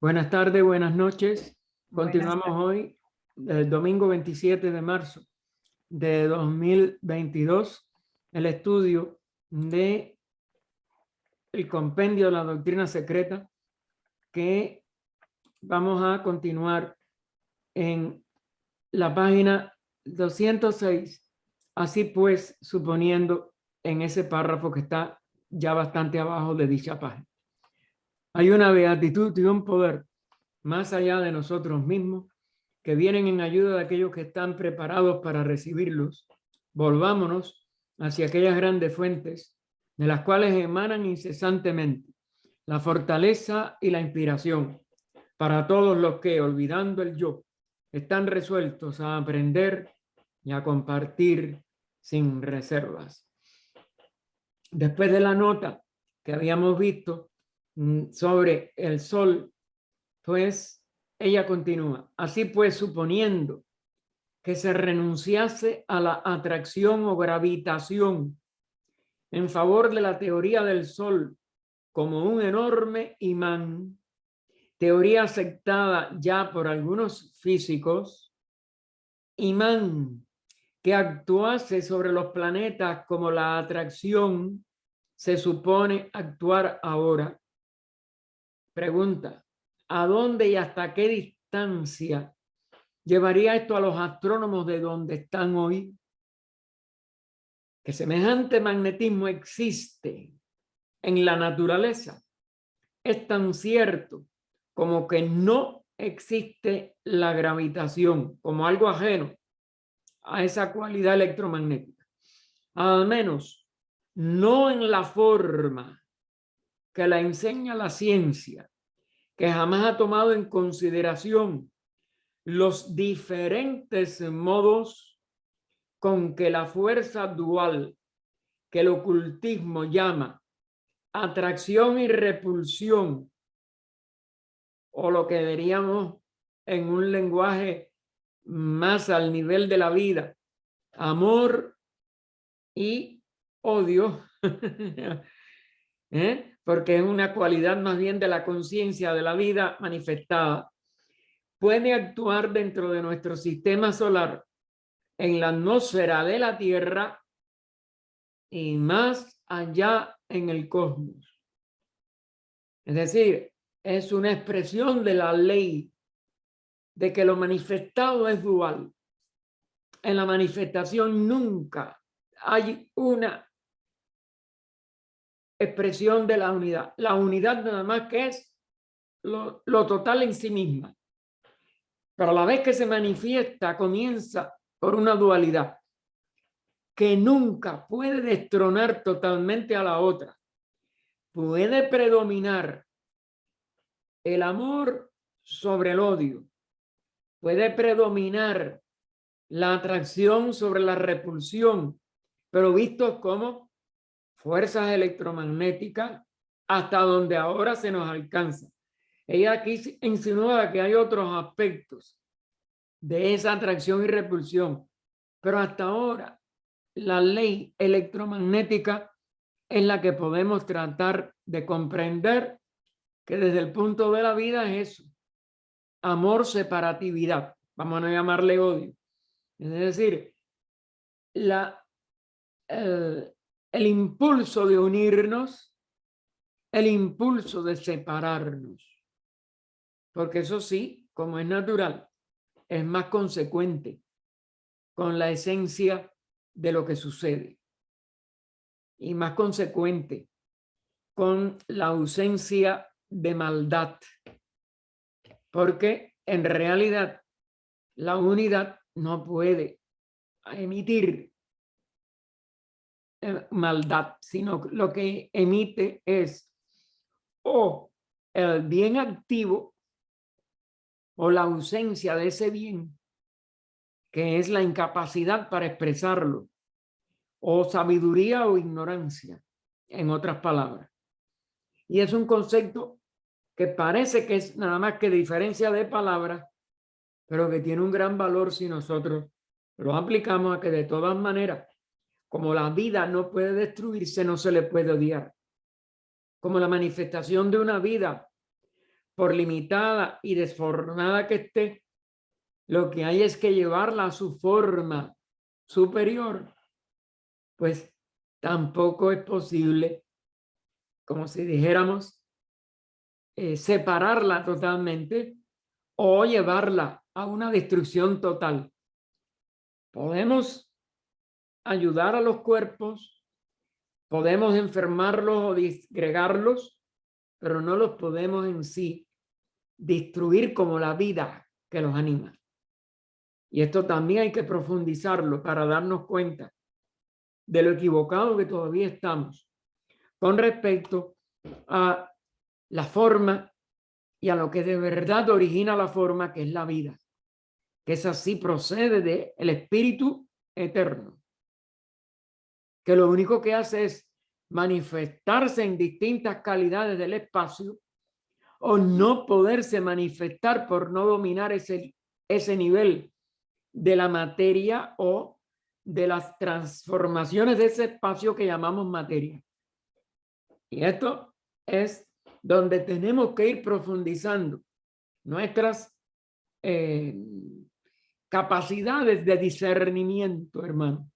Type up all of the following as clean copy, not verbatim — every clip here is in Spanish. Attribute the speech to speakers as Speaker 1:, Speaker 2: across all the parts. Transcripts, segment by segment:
Speaker 1: Buenas tardes, buenas noches.
Speaker 2: Buenas
Speaker 1: Continuamos
Speaker 2: tardes.
Speaker 1: hoy, el domingo 27 de marzo de 2022, el estudio de el compendio de la doctrina secreta, que vamos a continuar en la página 206. Así pues, suponiendo en ese párrafo que está ya bastante abajo de dicha página. Hay una beatitud y un poder más allá de nosotros mismos, que vienen en ayuda de aquellos que están preparados para recibirlos. Volvámonos hacia aquellas grandes fuentes de las cuales emanan incesantemente la fortaleza y la inspiración para todos los que, olvidando el yo, están resueltos a aprender y a compartir sin reservas. Después de la nota que habíamos visto sobre el sol, pues ella continúa. Así pues, suponiendo que se renunciase a la atracción o gravitación en favor de la teoría del Sol como un enorme imán, teoría aceptada ya por algunos físicos, imán que actuase sobre los planetas como la atracción se supone actuar ahora. Pregunta: ¿a dónde y hasta qué distancia llevaría esto a los astrónomos de donde están hoy? Que semejante magnetismo existe en la naturaleza es tan cierto como que no existe la gravitación como algo ajeno a esa cualidad electromagnética. Al menos no en la forma que la enseña la ciencia, que jamás ha tomado en consideración los diferentes modos con que la fuerza dual que el ocultismo llama atracción y repulsión, o lo que diríamos en un lenguaje más al nivel de la vida, amor y odio, porque es una cualidad más bien de la conciencia de la vida manifestada, puede actuar dentro de nuestro sistema solar, en la atmósfera de la Tierra y más allá en el cosmos. Es decir, es una expresión de la ley de que lo manifestado es dual. En la manifestación nunca hay una expresión de la unidad. La unidad nada más que es lo total en sí misma. Pero a la vez que se manifiesta, comienza por una dualidad que nunca puede destronar totalmente a la otra. Puede predominar el amor sobre el odio. Puede predominar la atracción sobre la repulsión, pero visto como fuerzas electromagnéticas hasta donde ahora se nos alcanza. Ella aquí insinúa que hay otros aspectos de esa atracción y repulsión, pero hasta ahora la ley electromagnética es la que podemos tratar de comprender, que desde el punto de la vida es eso: amor, separatividad, vamos a llamarle odio. Es decir, el impulso de unirnos, el impulso de separarnos, porque eso sí, como es natural, es más consecuente con la esencia de lo que sucede y más consecuente con la ausencia de maldad, porque en realidad la unidad no puede emitir maldad, sino lo que emite es o el bien activo o la ausencia de ese bien, que es la incapacidad para expresarlo, o sabiduría o ignorancia, en otras palabras. Y es un concepto que parece que es nada más que diferencia de palabras, pero que tiene un gran valor si nosotros lo aplicamos a que de todas maneras, como la vida no puede destruirse, no se le puede odiar. Como la manifestación de una vida por limitada y desformada que esté, lo que hay es que llevarla a su forma superior, pues tampoco es posible, como si dijéramos, separarla totalmente o llevarla a una destrucción total. Podemos ayudar a los cuerpos, podemos enfermarlos o disgregarlos, pero no los podemos en sí destruir como la vida que los anima. Y esto también hay que profundizarlo para darnos cuenta de lo equivocado que todavía estamos con respecto a la forma y a lo que de verdad origina la forma, que es la vida, que es así, procede del Espíritu eterno, que lo único que hace es manifestarse en distintas calidades del espacio o no poderse manifestar por no dominar ese nivel de la materia o de las transformaciones de ese espacio que llamamos materia. Y esto es donde tenemos que ir profundizando nuestras capacidades de discernimiento, hermano.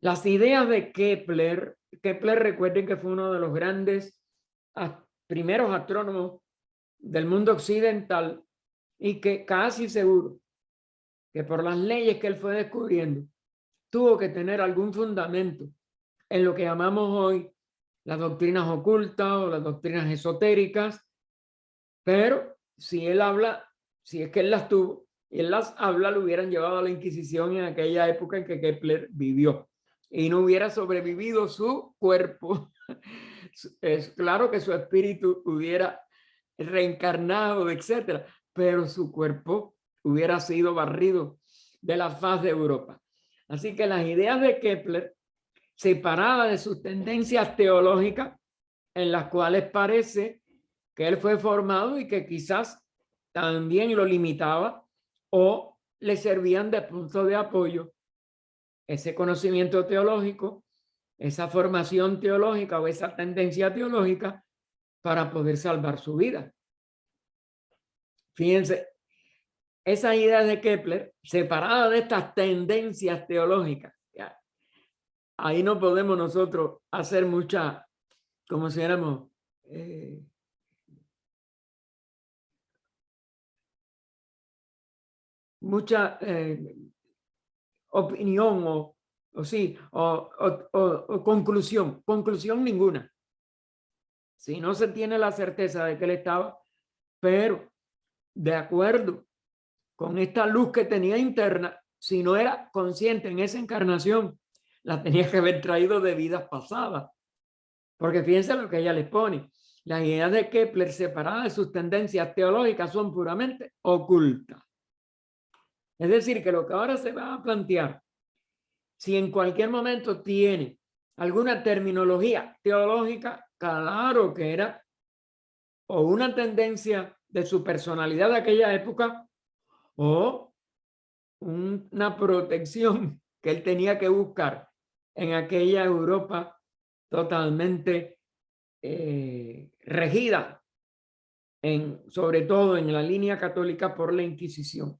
Speaker 1: Las ideas de Kepler, recuerden que fue uno de los grandes primeros astrónomos del mundo occidental y que casi seguro que por las leyes que él fue descubriendo tuvo que tener algún fundamento en lo que llamamos hoy las doctrinas ocultas o las doctrinas esotéricas, pero si él habla, si es que él las tuvo, y él las habla, lo hubieran llevado a la Inquisición en aquella época en que Kepler vivió y no hubiera sobrevivido su cuerpo. Es claro que su espíritu hubiera reencarnado, etcétera, pero su cuerpo hubiera sido barrido de la faz de Europa. Así que las ideas de Kepler, separadas de sus tendencias teológicas, en las cuales parece que él fue formado y que quizás también lo limitaba o le servían de punto de apoyo, ese conocimiento teológico, esa formación teológica o esa tendencia teológica para poder salvar su vida. Fíjense, esa idea de Kepler, separada de estas tendencias teológicas, ya, ahí no podemos nosotros hacer mucha, como si éramos, mucha opinión o sí, o conclusión ninguna. Si no se tiene la certeza de que él estaba, pero de acuerdo con esta luz que tenía interna, si no era consciente en esa encarnación, la tenía que haber traído de vidas pasadas. Porque fíjense lo que ella les pone. Las ideas de Kepler, separadas de sus tendencias teológicas, son puramente ocultas. Es decir, que lo que ahora se va a plantear, si en cualquier momento tiene alguna terminología teológica, claro que era o una tendencia de su personalidad de aquella época o una protección que él tenía que buscar en aquella Europa totalmente regida, sobre todo en la línea católica, por la Inquisición.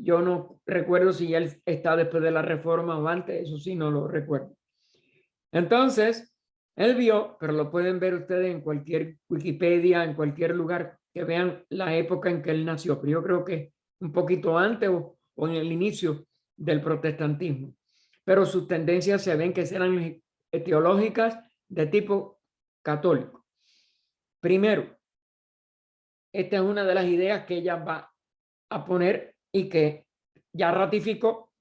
Speaker 1: Yo no recuerdo si él está después de la Reforma o antes, eso sí, no lo recuerdo. Entonces, él vio, pero lo pueden ver ustedes en cualquier Wikipedia, en cualquier lugar que vean la época en que él nació, pero yo creo que un poquito antes o en el inicio del protestantismo. Pero sus tendencias se ven que serán teológicas de tipo católico. Primero, esta es una de las ideas que ella va a poner y que ya ratificó,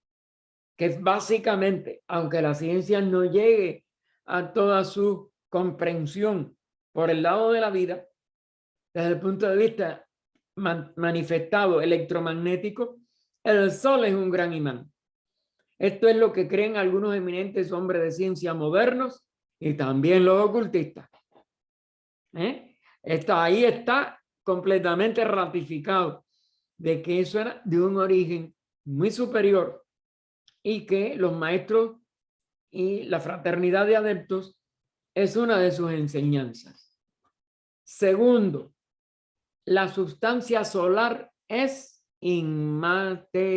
Speaker 1: que es básicamente, aunque la ciencia no llegue a toda su comprensión por el lado de la vida, desde el punto de vista manifestado electromagnético, el Sol es un gran imán. Esto es lo que creen algunos eminentes hombres de ciencia modernos y también los ocultistas. Ahí está completamente ratificado de que eso era de un origen muy superior y que los maestros y la fraternidad de adeptos es una de sus enseñanzas. Segundo, la sustancia solar es inmaterial.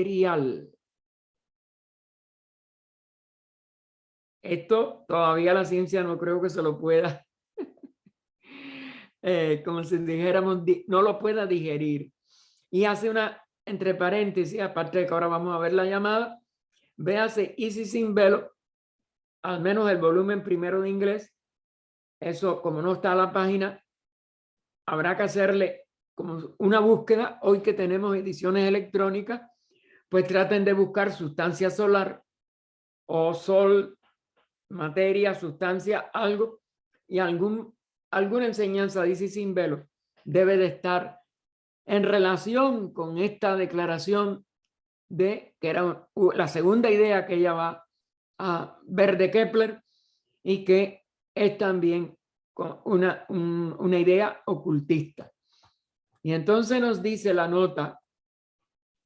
Speaker 1: Esto todavía la ciencia no creo que se lo pueda, como si dijéramos, no lo pueda digerir. Y hace una, entre paréntesis, aparte de que ahora vamos a ver la llamada, véase Easy Sin Velo, al menos el volumen primero de inglés. Eso, como no está a la página, habrá que hacerle como una búsqueda. Hoy que tenemos ediciones electrónicas, pues traten de buscar sustancia solar o sol, materia, sustancia, algo, y alguna enseñanza dice Sin Velo debe de estar en relación con esta declaración de que era la segunda idea que ella va a ver de Kepler y que es también una idea ocultista. Y entonces nos dice la nota,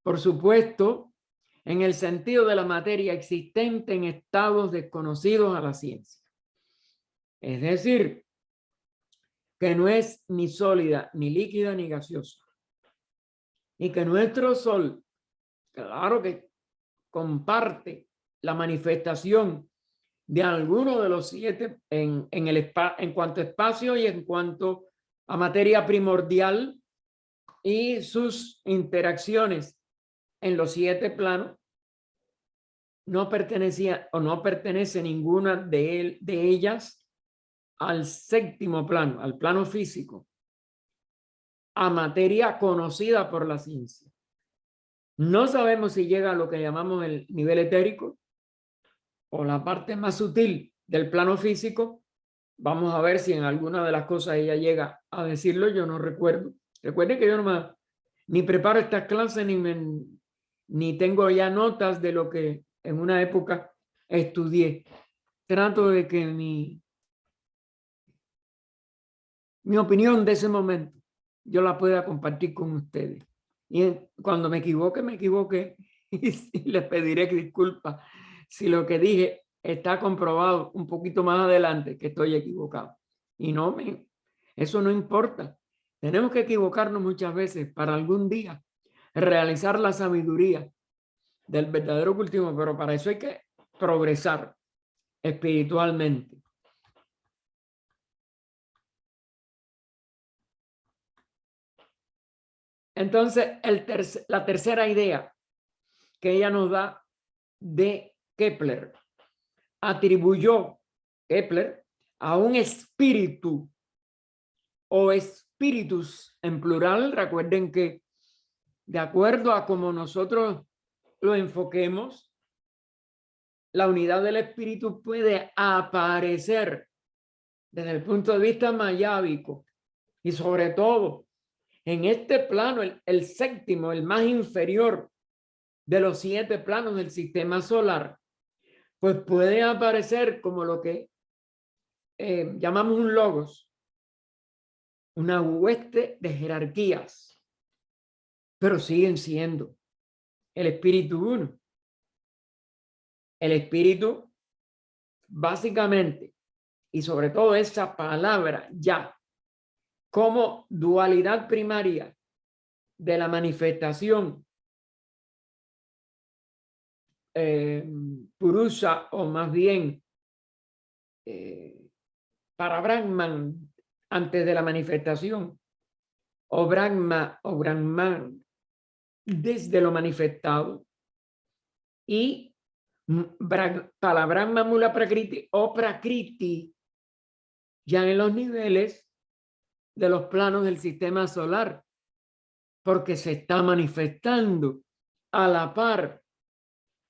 Speaker 1: por supuesto, en el sentido de la materia existente en estados desconocidos a la ciencia. Es decir, que no es ni sólida, ni líquida, ni gaseosa. Y que nuestro Sol, claro que comparte la manifestación de alguno de los 7 en cuanto a espacio y en cuanto a materia primordial y sus interacciones en los 7 planos. No pertenecía o no pertenece ninguna de ellas al 7º plano, al plano físico, a materia conocida por la ciencia. No sabemos si llega a lo que llamamos el nivel etérico o la parte más sutil del plano físico. Vamos a ver si en alguna de las cosas ella llega a decirlo. Yo no recuerdo. Recuerden que yo ni preparo estas clases ni tengo ya notas de lo que en una época estudié. Trato de que mi opinión de ese momento yo la pueda compartir con ustedes. Y cuando me equivoqué y les pediré disculpas si lo que dije está comprobado un poquito más adelante que estoy equivocado. Y eso no importa. Tenemos que equivocarnos muchas veces para algún día realizar la sabiduría del verdadero cultivo, pero para eso hay que progresar espiritualmente. Entonces, la tercera idea que ella nos da de Kepler, atribuyó Kepler a un espíritu o espíritus en plural. Recuerden que de acuerdo a como nosotros lo enfoquemos, la unidad del espíritu puede aparecer desde el punto de vista mayábico y sobre todo en este plano, el 7º, el más inferior de los 7 planos del sistema solar, pues puede aparecer como lo que llamamos un logos, una hueste de jerarquías, pero siguen siendo el espíritu uno. El espíritu, básicamente, y sobre todo esa palabra ya, como dualidad primaria de la manifestación Purusha, o más bien para Brahman antes de la manifestación, o Brahma o Brahman desde lo manifestado, y para Brahma Mula Prakriti o Prakriti ya en los niveles de los planos del sistema solar, porque se está manifestando a la par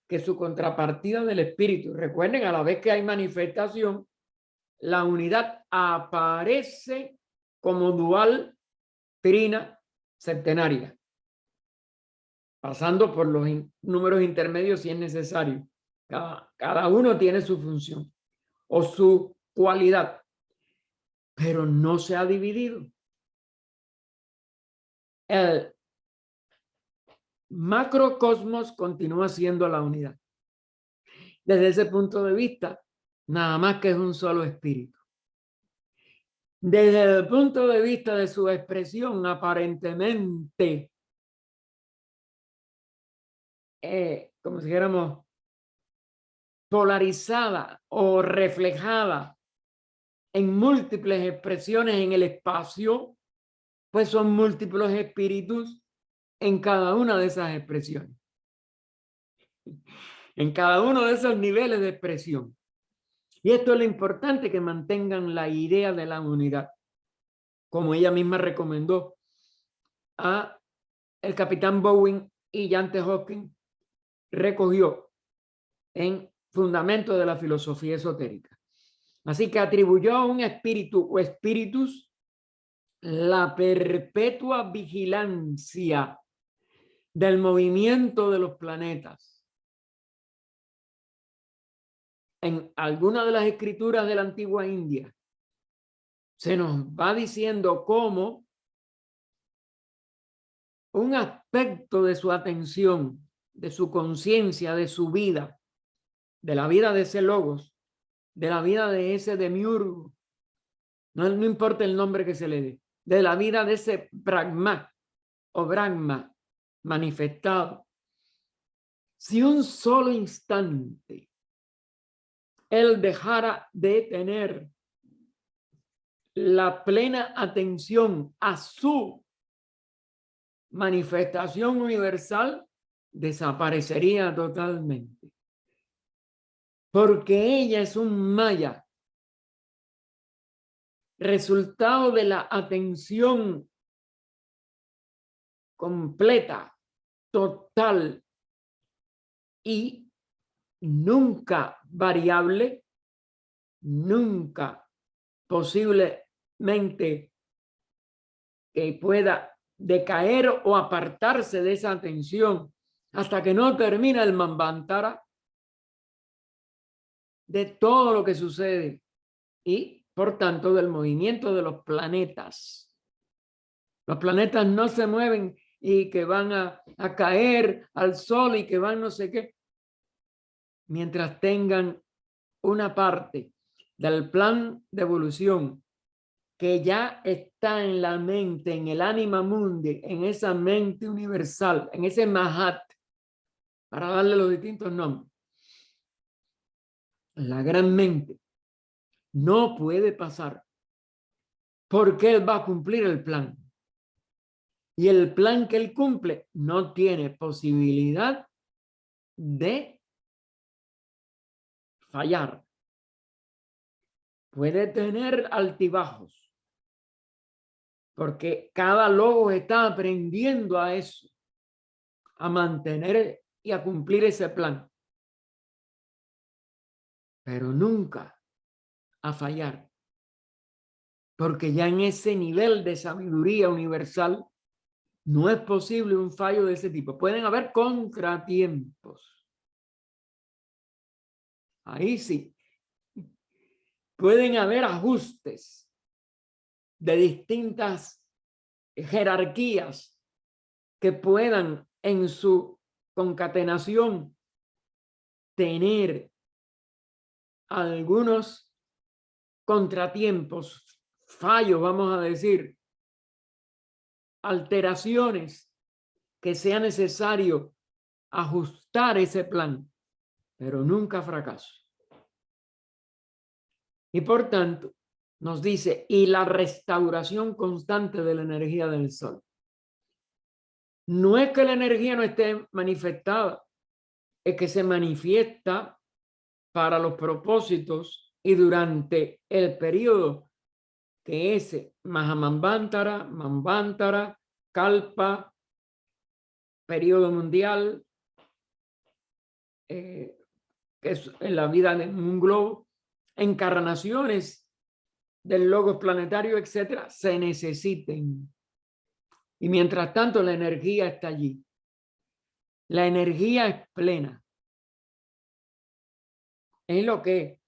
Speaker 1: que su contrapartida del espíritu. Recuerden, a la vez que hay manifestación, la unidad aparece como dual trina septenaria, pasando por los números intermedios si es necesario. Cada uno tiene su función o su cualidad, pero no se ha dividido. El macrocosmos continúa siendo la unidad. Desde ese punto de vista, nada más que es un solo espíritu. desde el punto de vista de su expresión aparentemente, como si dijéramos, polarizada o reflejada en múltiples expresiones en el espacio, pues son múltiples espíritus en cada una de esas expresiones, en cada uno de esos niveles de expresión. Y esto es lo importante, que mantengan la idea de la unidad, como ella misma recomendó a el capitán Bowen y Jan T. Hocking recogió en Fundamento de la Filosofía Esotérica. Así que atribuyó a un espíritu o espíritus la perpetua vigilancia del movimiento de los planetas. En alguna de las escrituras de la antigua India se nos va diciendo cómo un aspecto de su atención, de su conciencia, de su vida, de la vida de ese logos, de la vida de ese demiurgo, no importa el nombre que se le dé, de la vida de ese Brahma o Brahma manifestado. Si un solo instante él dejara de tener la plena atención a su manifestación universal, desaparecería totalmente. Porque ella es un maya, resultado de la atención completa, total y nunca variable, nunca posiblemente que pueda decaer o apartarse de esa atención hasta que no termina el Manvantara de todo lo que sucede y por tanto del movimiento de los planetas. Los planetas no se mueven y que van a caer al sol y que van no sé qué, mientras tengan una parte del plan de evolución que ya está en la mente, en el ánima mundi, en esa mente universal, en ese Mahat, para darle los distintos nombres. La gran mente no puede pasar porque él va a cumplir el plan. Y el plan que él cumple no tiene posibilidad de fallar. Puede tener altibajos, porque cada logo está aprendiendo a eso, a mantener y a cumplir ese plan, pero nunca a fallar, porque ya en ese nivel de sabiduría universal no es posible un fallo de ese tipo. Pueden haber contratiempos, ahí sí, pueden haber ajustes de distintas jerarquías que puedan en su concatenación tener algunos contratiempos, fallos, vamos a decir, alteraciones que sea necesario ajustar ese plan, pero nunca fracaso. Y por tanto, nos dice, y la restauración constante de la energía del sol. No es que la energía no esté manifestada, es que se manifiesta para los propósitos y durante el periodo que es Mahamanvantara, Manvantara, Kalpa, periodo mundial, que es en la vida de un globo, encarnaciones del logos planetario, etcétera, se necesiten. Y mientras tanto, la energía está allí. La energía es plena. Es lo que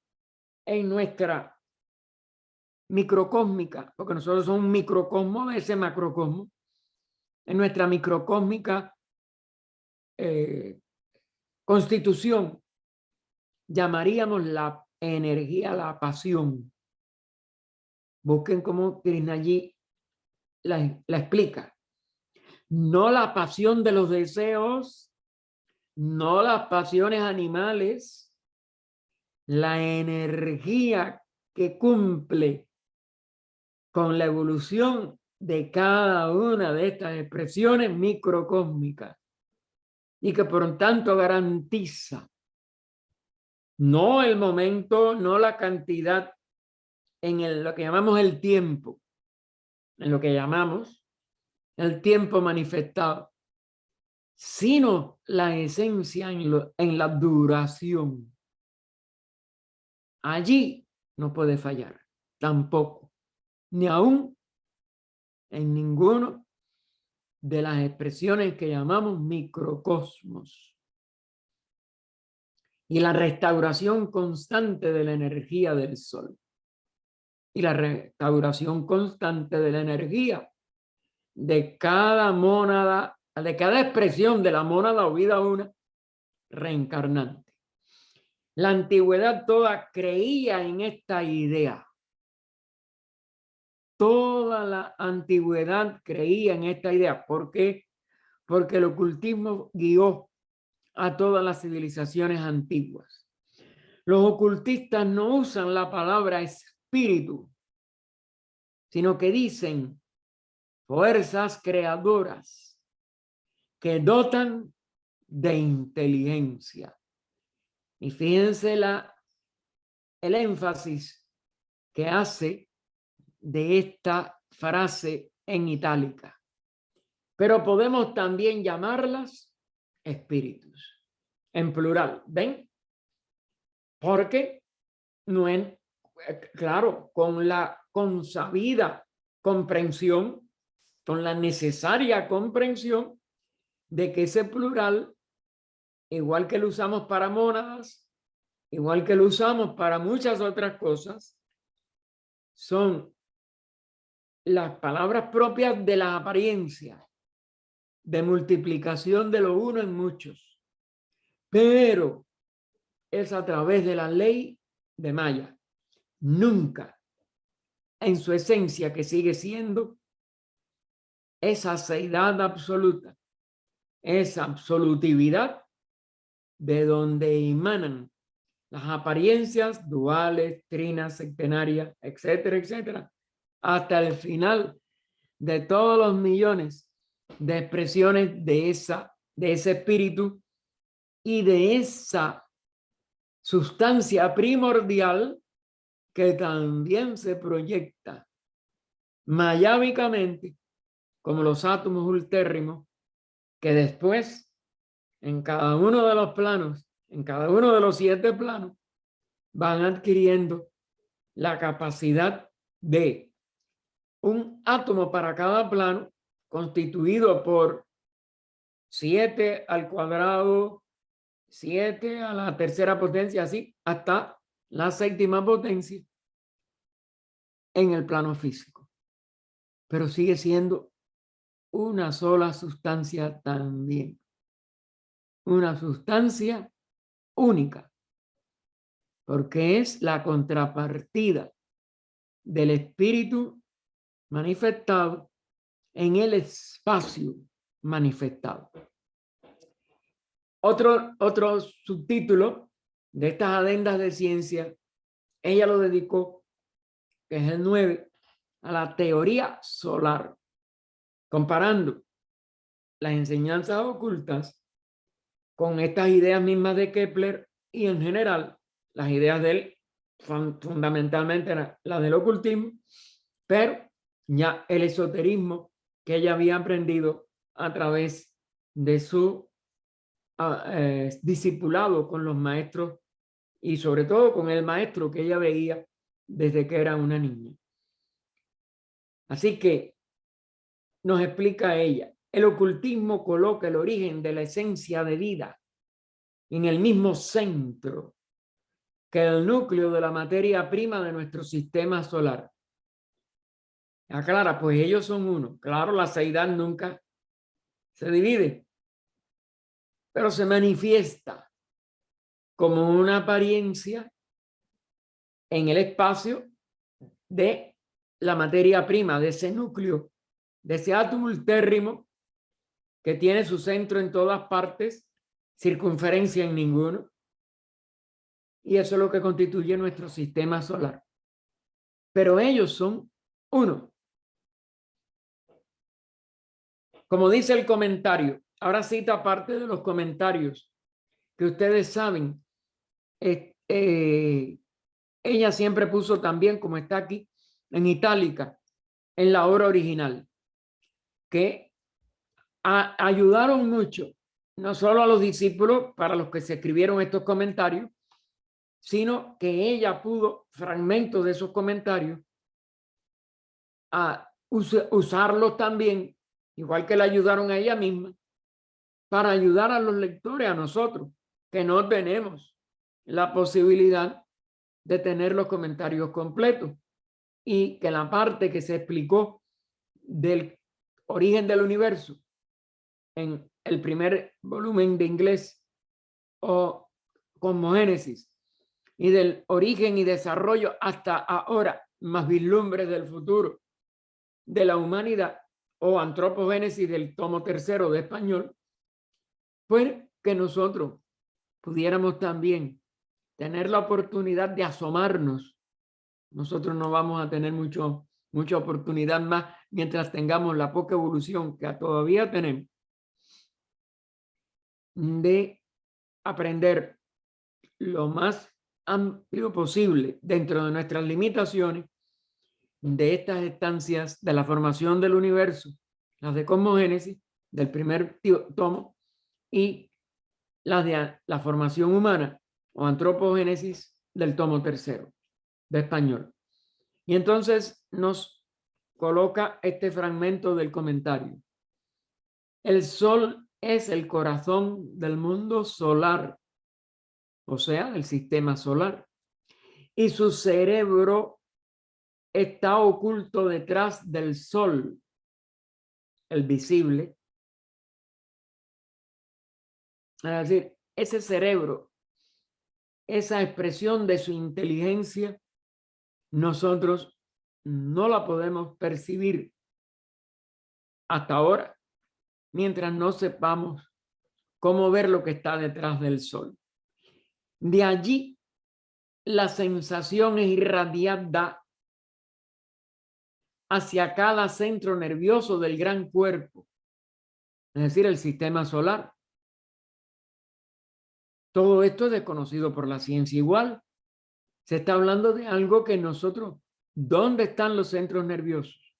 Speaker 1: en nuestra microcósmica, porque nosotros somos un microcosmo de ese macrocosmo, en nuestra microcósmica constitución, llamaríamos la energía, la pasión. Busquen cómo Krishnajit la explica. No la pasión de los deseos, no las pasiones animales, la energía que cumple con la evolución de cada una de estas expresiones microcósmicas y que por tanto garantiza no el momento, no la cantidad en lo que llamamos el tiempo, en lo que llamamos el tiempo manifestado, sino la esencia en la duración. Allí no puede fallar, tampoco, ni aún en ninguno de las expresiones que llamamos microcosmos. Y la restauración constante de la energía del sol. Y la restauración constante de la energía de cada mónada, de cada expresión de la mónada o vida una reencarnante. La antigüedad toda creía en esta idea. Toda la antigüedad creía en esta idea. ¿Por qué? Porque el ocultismo guió a todas las civilizaciones antiguas. Los ocultistas no usan la palabra espíritu, sino que dicen fuerzas creadoras que dotan de inteligencia. Y fíjense el énfasis que hace de esta frase en itálica. Pero podemos también llamarlas espíritus, en plural, ¿ven? Porque no es, claro, con la consabida comprensión, con la necesaria comprensión de que ese plural, igual que lo usamos para mónadas, igual que lo usamos para muchas otras cosas, son las palabras propias de la apariencia, de multiplicación de lo uno en muchos, pero es a través de la ley de Maya. Nunca, en su esencia, que sigue siendo esa seidad absoluta, esa absolutividad de donde emanan las apariencias duales, trinas, sectenarias, etcétera, etcétera, hasta el final de todos los millones de expresiones de ese espíritu y de esa sustancia primordial que también se proyecta mayábicamente como los átomos ultérrimos que después en cada uno de los planos, en cada uno de los 7 planos, van adquiriendo la capacidad de un átomo para cada plano constituido por 7 al cuadrado, 7 a la tercera potencia, así hasta la séptima potencia en el plano físico. Pero sigue siendo una sola sustancia también. Una sustancia única, porque es la contrapartida del espíritu manifestado en el espacio manifestado. Otro subtítulo de estas adendas de ciencia, ella lo dedicó, que es el 9, a la teoría solar, comparando las enseñanzas ocultas con estas ideas mismas de Kepler y en general las ideas de él, fundamentalmente las del ocultismo, pero ya el esoterismo que ella había aprendido a través de su discipulado con los maestros y sobre todo con el maestro que ella veía desde que era una niña. Así que nos explica ella, el ocultismo coloca el origen de la esencia de vida en el mismo centro que el núcleo de la materia prima de nuestro sistema solar. Aclara, pues ellos son uno. Claro, la seidad nunca se divide, pero se manifiesta como una apariencia en el espacio de la materia prima de ese núcleo, de ese átomo térrimo que tiene su centro en todas partes, circunferencia en ninguno. Y eso es lo que constituye nuestro sistema solar. Pero ellos son uno. Como dice el comentario, ahora cita parte de los comentarios que ustedes saben. Ella siempre puso también, como está aquí, en itálica, en la obra original, que ayudaron mucho, no solo a los discípulos para los que se escribieron estos comentarios, sino que ella pudo fragmentos de esos comentarios a usarlos también, igual que le ayudaron a ella misma, para ayudar a los lectores, a nosotros, que no tenemos la posibilidad de tener los comentarios completos, y que la parte que se explicó del origen del universo en el primer volumen de inglés o Cosmogénesis, y del origen y desarrollo hasta ahora, más vislumbres del futuro de la humanidad, o Antropogénesis del tomo tercero de español, pues que nosotros pudiéramos también tener la oportunidad de asomarnos. Nosotros no vamos a tener mucha oportunidad más mientras tengamos la poca evolución que todavía tenemos, de aprender lo más amplio posible dentro de nuestras limitaciones de estas estancias de la formación del universo, las de Cosmogénesis del primer tomo, y las de la formación humana o Antropogénesis del tomo tercero de español. Y entonces nos coloca este fragmento del comentario. El Sol es el corazón del mundo solar, o sea, del sistema solar, y su cerebro está oculto detrás del Sol, el visible. Es decir, ese cerebro, esa expresión de su inteligencia, nosotros no la podemos percibir hasta ahora, mientras no sepamos cómo ver lo que está detrás del Sol. De allí la sensación es irradiada hacia cada centro nervioso del gran cuerpo, es decir, el sistema solar. Todo esto es desconocido por la ciencia igual. Se está hablando de algo que nosotros, ¿dónde están los centros nerviosos?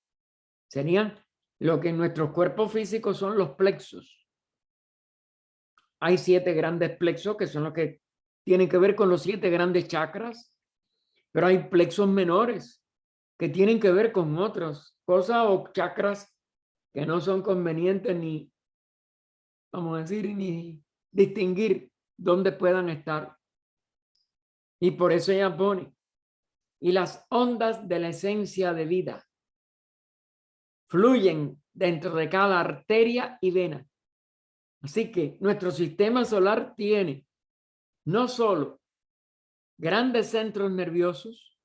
Speaker 1: Serían lo que en nuestros cuerpos físicos son los plexos. Hay 7 grandes plexos que son los que tienen que ver con los 7 grandes chakras, pero hay plexos menores que tienen que ver con otras cosas o chakras que no son convenientes ni, vamos a decir, ni distinguir dónde puedan estar. Y por eso ella pone, y las ondas de la esencia de vida fluyen dentro de cada arteria y vena. Así que nuestro sistema solar tiene no solo grandes centros nerviosos,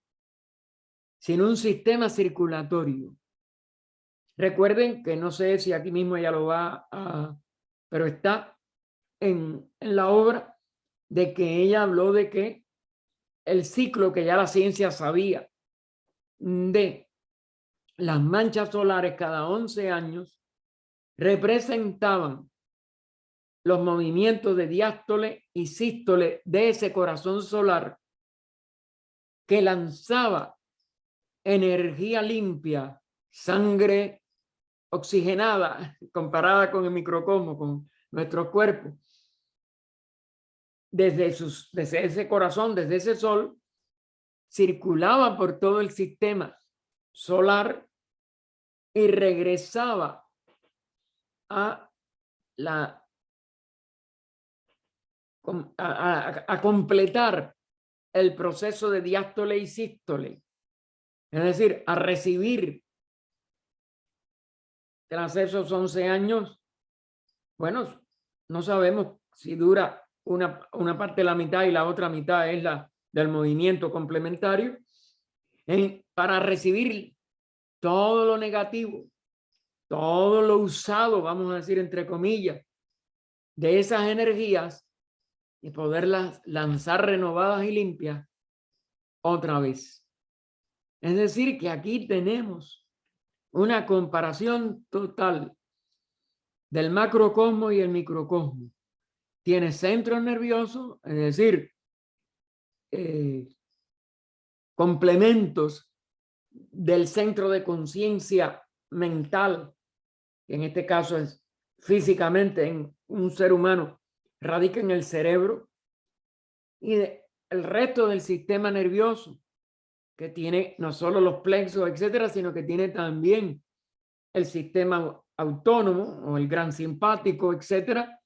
Speaker 1: sino un sistema circulatorio. Recuerden que no sé si aquí mismo ella lo va a, pero está en la obra de que ella habló de que el ciclo que ya la ciencia sabía de las manchas solares cada 11 años representaban los movimientos de diástole y sístole de ese corazón solar que lanzaba energía limpia, sangre oxigenada, comparada con el microcosmos, con nuestro cuerpo, desde ese corazón, desde ese sol, circulaba por todo el sistema solar y regresaba a completar el proceso de diástole y sístole, es decir, a recibir tras esos 11 años. Bueno, no sabemos si dura una parte de la mitad y la otra mitad es la del movimiento complementario, para recibir todo lo negativo, todo lo usado, vamos a decir entre comillas, de esas energías y poderlas lanzar renovadas y limpias otra vez. Es decir, que aquí tenemos una comparación total del macrocosmos y el microcosmos. Tiene centros nerviosos, es decir, complementos del centro de conciencia mental, que en este caso es físicamente en un ser humano, radica en el cerebro, y el resto del sistema nervioso, que tiene no solo los plexos, etcétera, sino que tiene también el sistema autónomo o el gran simpático, etcétera,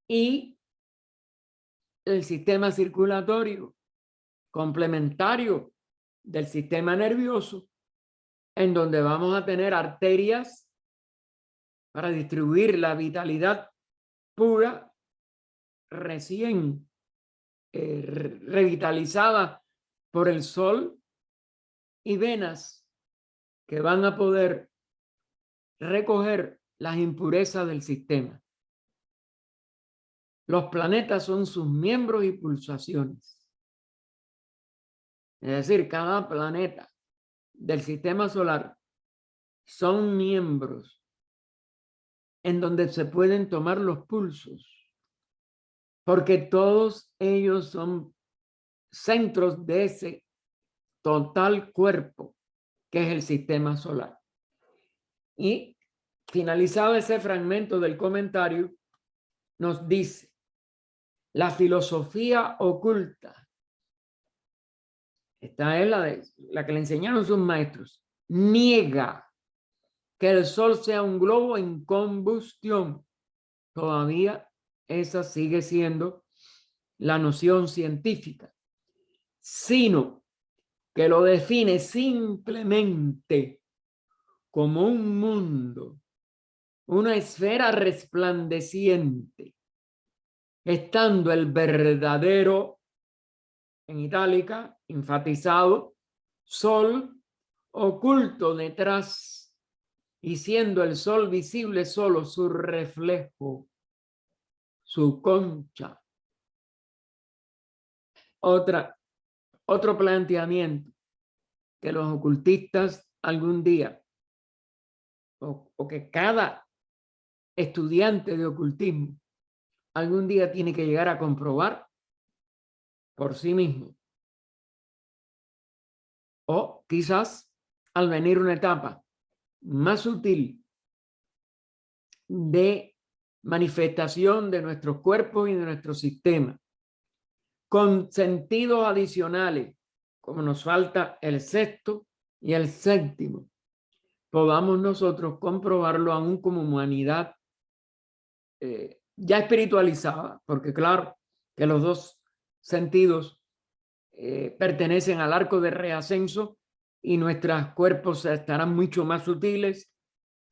Speaker 1: y el sistema circulatorio complementario del sistema nervioso, en donde vamos a tener arterias para distribuir la vitalidad pura recién revitalizada por el sol, y venas que van a poder recoger las impurezas del sistema. Los planetas son sus miembros y pulsaciones. Es decir, cada planeta del sistema solar son miembros en donde se pueden tomar los pulsos, porque todos ellos son centros de ese total cuerpo que es el sistema solar. Y finalizado ese fragmento del comentario, nos dice: la filosofía oculta, esta es la que le enseñaron sus maestros, niega que el sol sea un globo en combustión. Todavía esa sigue siendo la noción científica, sino que lo define simplemente como un mundo, una esfera resplandeciente, estando el verdadero, en itálica, enfatizado, sol oculto detrás, y siendo el sol visible solo su reflejo, su concha. Otro planteamiento que los ocultistas algún día, o que cada estudiante de ocultismo algún día tiene que llegar a comprobar por sí mismo. O quizás al venir una etapa más sutil de manifestación de nuestros cuerpos y de nuestro sistema, con sentidos adicionales, como nos falta el sexto y el séptimo, podamos nosotros comprobarlo aún como humanidad ya espiritualizada, porque claro que los dos sentidos pertenecen al arco de reascenso, y nuestros cuerpos estarán mucho más sutiles,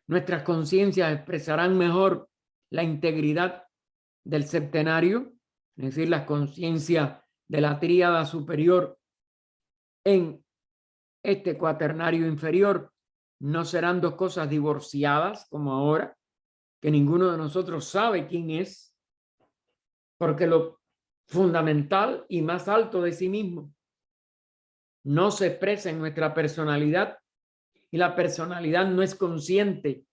Speaker 1: nuestras conciencias expresarán mejor la integridad del septenario, es decir, la conciencia de la tríada superior en este cuaternario inferior. No serán dos cosas divorciadas como ahora, que ninguno de nosotros sabe quién es, porque lo fundamental y más alto de sí mismo no se expresa en nuestra personalidad, y la personalidad no es consciente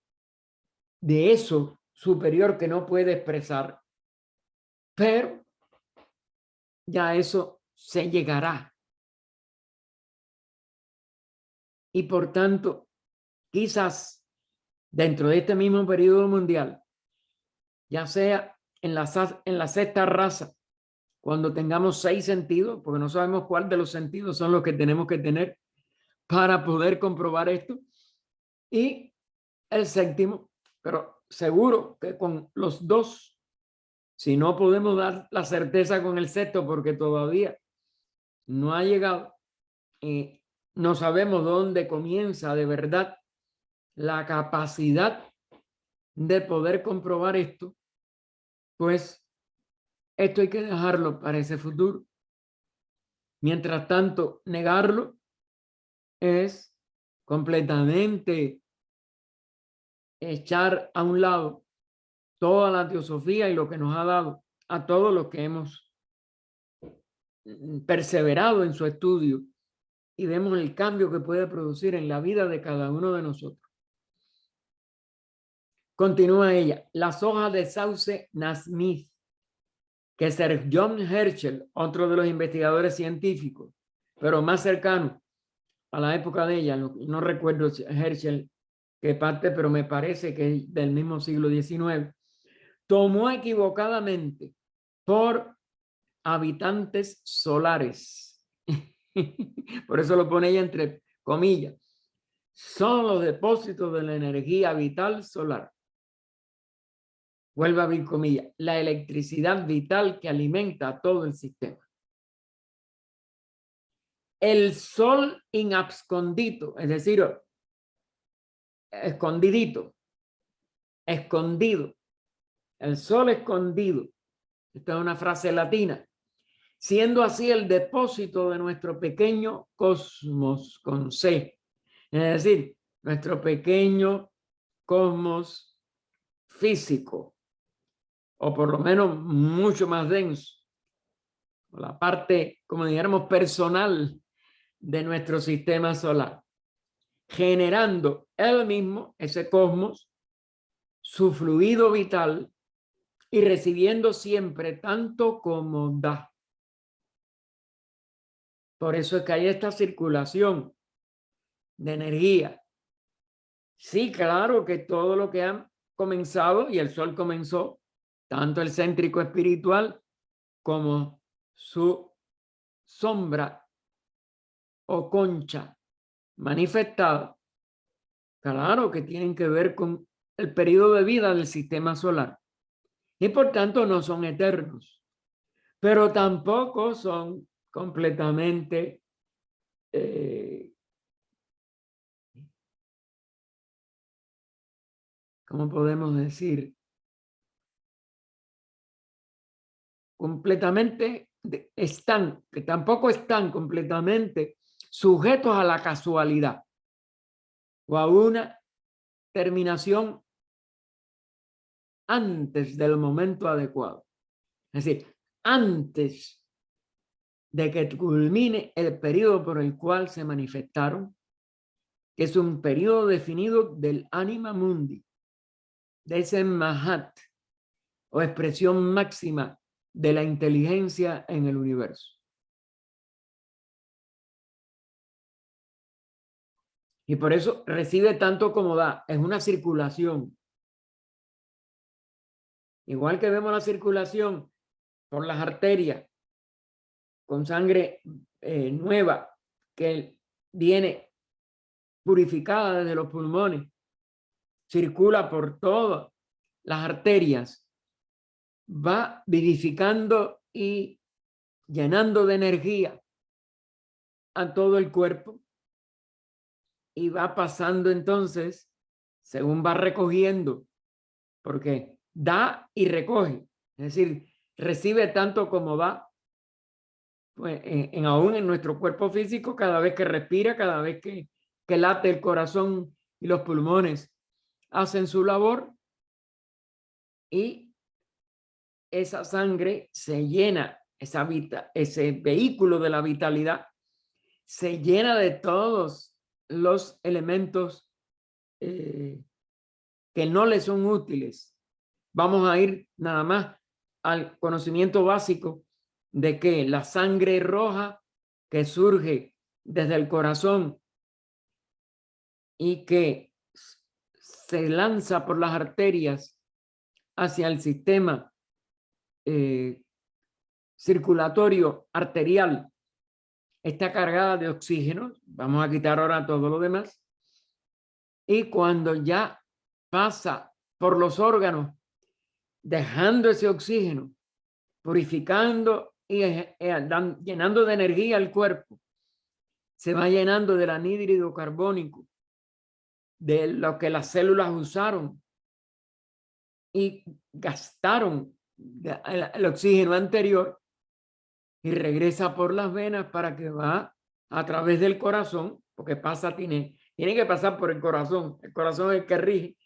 Speaker 1: de eso superior que no puede expresar, pero ya eso se llegará. Y por tanto, quizás dentro de este mismo periodo mundial, ya sea en la sexta raza, cuando tengamos 6 sentidos, porque no sabemos cuál de los sentidos son los que tenemos que tener para poder comprobar esto, y el séptimo, pero seguro que con los dos, si no podemos dar la certeza con el sexto, porque todavía no ha llegado y no sabemos dónde comienza de verdad la capacidad de poder comprobar esto, pues esto hay que dejarlo para ese futuro. Mientras tanto, negarlo es completamente echar a un lado toda la teosofía y lo que nos ha dado a todos los que hemos perseverado en su estudio y vemos el cambio que puede producir en la vida de cada uno de nosotros. Continúa ella, las hojas de sauce Nasmith, que Sir John Herschel, otro de los investigadores científicos, pero más cercano a la época de ella, no recuerdo Herschel qué parte, pero me parece que es del mismo siglo XIX, tomó equivocadamente por habitantes solares. Por eso lo pone ella entre comillas. Son los depósitos de la energía vital solar. Vuelve a abrir comillas. La electricidad vital que alimenta todo el sistema. El sol in abscondito, es decir, escondidito, escondido. El sol escondido. Esta es una frase latina. Siendo así el depósito de nuestro pequeño cosmos con C. Es decir, nuestro pequeño cosmos físico, o por lo menos mucho más denso. La parte, como dijéramos, personal de nuestro sistema solar. Generando él mismo, ese cosmos, su fluido vital y recibiendo siempre tanto como da. Por eso es que hay esta circulación de energía. Sí, claro que todo lo que han comenzado, y el sol comenzó, tanto el céntrico espiritual como su sombra o concha manifestada, claro que tienen que ver con el periodo de vida del sistema solar. Y por tanto no son eternos, pero tampoco son completamente ¿cómo podemos decir? Completamente que tampoco están completamente sujetos a la casualidad o a una terminación antes del momento adecuado. Es decir, antes de que culmine el periodo por el cual se manifestaron, que es un periodo definido del anima mundi, de ese mahat o expresión máxima de la inteligencia en el universo. Y por eso recibe tanto como da. Es una circulación. Igual que vemos la circulación por las arterias con sangre nueva que viene purificada desde los pulmones, circula por todas las arterias, va vivificando y llenando de energía a todo el cuerpo y va pasando entonces, según va recogiendo, porque da y recoge, es decir, recibe tanto como da, pues aún en nuestro cuerpo físico, cada vez que respira, cada vez que late el corazón y los pulmones hacen su labor y esa sangre se llena, ese vehículo de la vitalidad se llena de todos los elementos que no le son útiles. Vamos a ir nada más al conocimiento básico de que la sangre roja que surge desde el corazón y que se lanza por las arterias hacia el sistema circulatorio arterial está cargada de oxígeno. Vamos a quitar ahora todo lo demás. Y cuando ya pasa por los órganos, dejando ese oxígeno, purificando y llenando de energía el cuerpo, se va llenando del anhídrido carbónico, de lo que las células usaron y gastaron el oxígeno anterior y regresa por las venas para que va a través del corazón, porque pasa, tiene tiene que pasar por el corazón es el que rige,